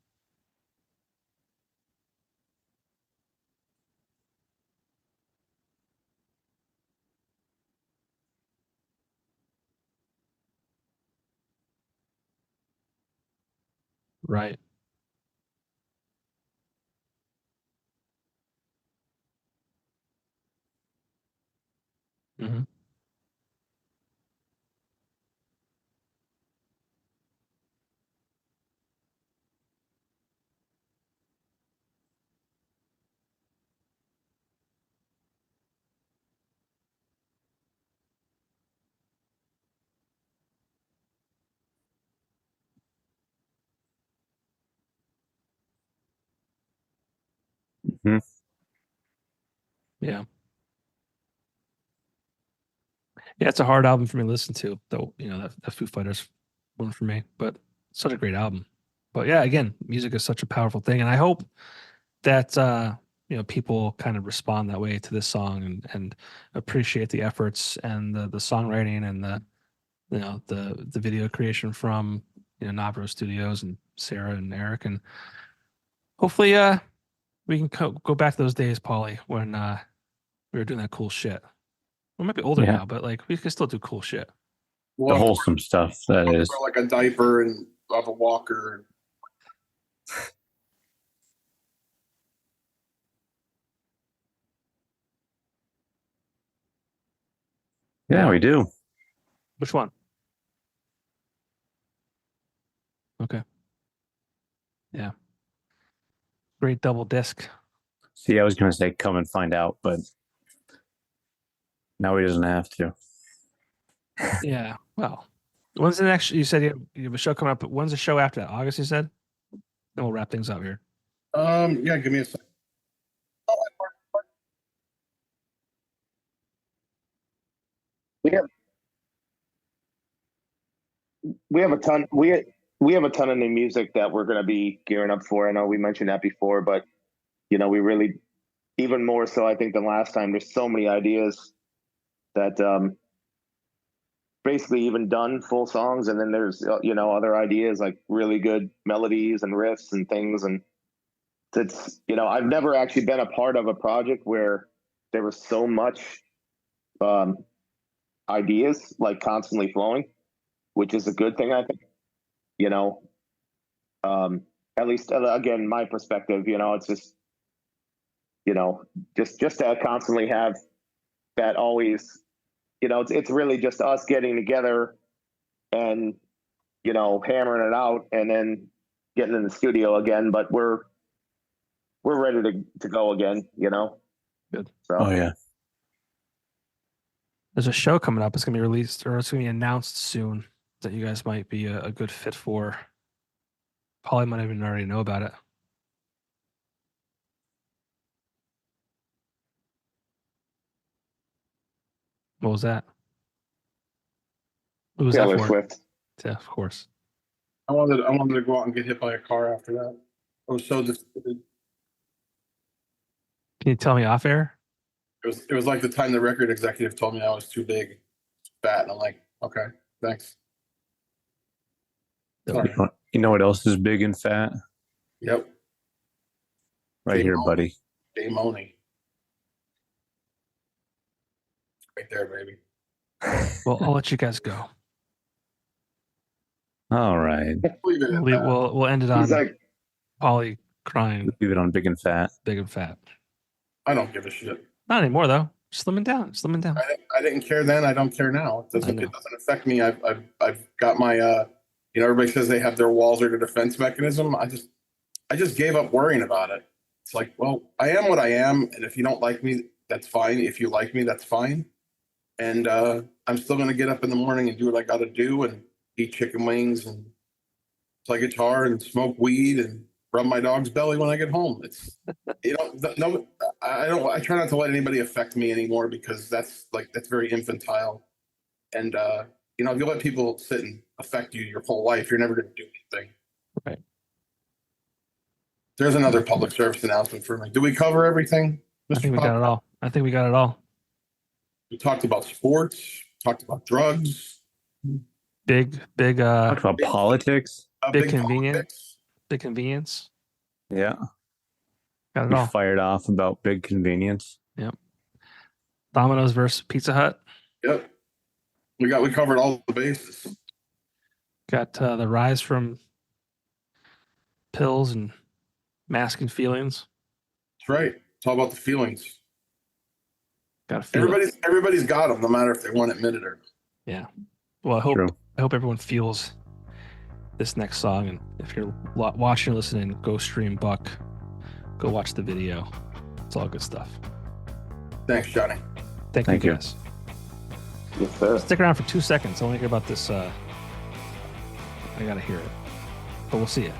Right. Mm-hmm. Hmm. Yeah. Yeah, it's a hard album for me to listen to, though. You know, that Foo Fighters one for me, but such a great album. But yeah, again, music is such a powerful thing, and I hope that people kind of respond that way to this song and appreciate the efforts and the songwriting and the video creation from Navro Studios and Sarah and Eric, and hopefully we can go back to those days, Paulie, when we were doing that cool shit. We might be older Yeah. now, but like we can still do cool shit. The wholesome stuff, that is. Like a diaper and have a walker. Yeah, we do. Which one? Okay. Yeah. Great double disc. See, I was going to say come and find out, but now he doesn't have to. Yeah. Well, when's the next? You said you have a show coming up. But when's the show after that? August, you said? Then we'll wrap things up here. Yeah, give me a second. We have a ton. We have a ton of new music that we're going to be gearing up for. I know we mentioned that before, but we really, even more so, I think, than last time. There's so many ideas that basically even done full songs, and then there's other ideas like really good melodies and riffs and things. And it's I've never actually been a part of a project where there was so much ideas like constantly flowing, which is a good thing, I think. At least again, my perspective, it's just just to constantly have that always, it's really just us getting together and hammering it out and then getting in the studio again, but we're ready to go again. Good. So. Oh yeah. There's a show coming up. It's going to be released, or it's going to be announced soon, that you guys might be a good fit for. Paulie might even already know about it. What was that? Who was Taylor that for? Swift. Yeah, of course. I wanted to go out and get hit by a car after that. I was so disappointed. Can you tell me off air? It was like the time the record executive told me I was too big, fat, and I'm like, okay, thanks. Sorry. You know what else is big and fat? Yep. Right here, buddy. Dave Money. Right there, baby. Well, I'll let you guys go. All right. We'll end it on Paulie crying. Leave it on big and fat. Big and fat. I don't give a shit. Not anymore though. Slimming down. Slimming down. I didn't care then. I don't care now. It doesn't affect me. I've got my everybody says they have their walls or their defense mechanism. I just gave up worrying about it. It's like, well, I am what I am, and if you don't like me, that's fine. If you like me, that's fine. And I'm still gonna get up in the morning and do what I gotta do and eat chicken wings and play guitar and smoke weed and rub my dog's belly when I get home. It's no, I try not to let anybody affect me anymore because that's very infantile. And if you let people sit and affect you your whole life, you're never going to do anything. Right. There's another public service announcement for me. Do we cover everything? I think we got it all. I think we got it all. We talked about sports, talked about drugs. Big Talk about politics. big convenience. politics. Big convenience. Yeah. Got it We all. fired off about big convenience. Domino's versus Pizza Hut. Yep. We covered all the bases. Got the rise from pills and masking feelings. That's right. It's all about the feelings. Got to feel it. Everybody's got them, no matter if they want to admit it or not. Yeah. Well, I hope True. everyone feels this next song. And if you're watching or listening, go stream Buck. Go watch the video. It's all good stuff. Thanks, Johnny. Thank you you. guys. Yes, sir. Stick around for 2 seconds. I want to hear about this. I got to hear it. But we'll see you.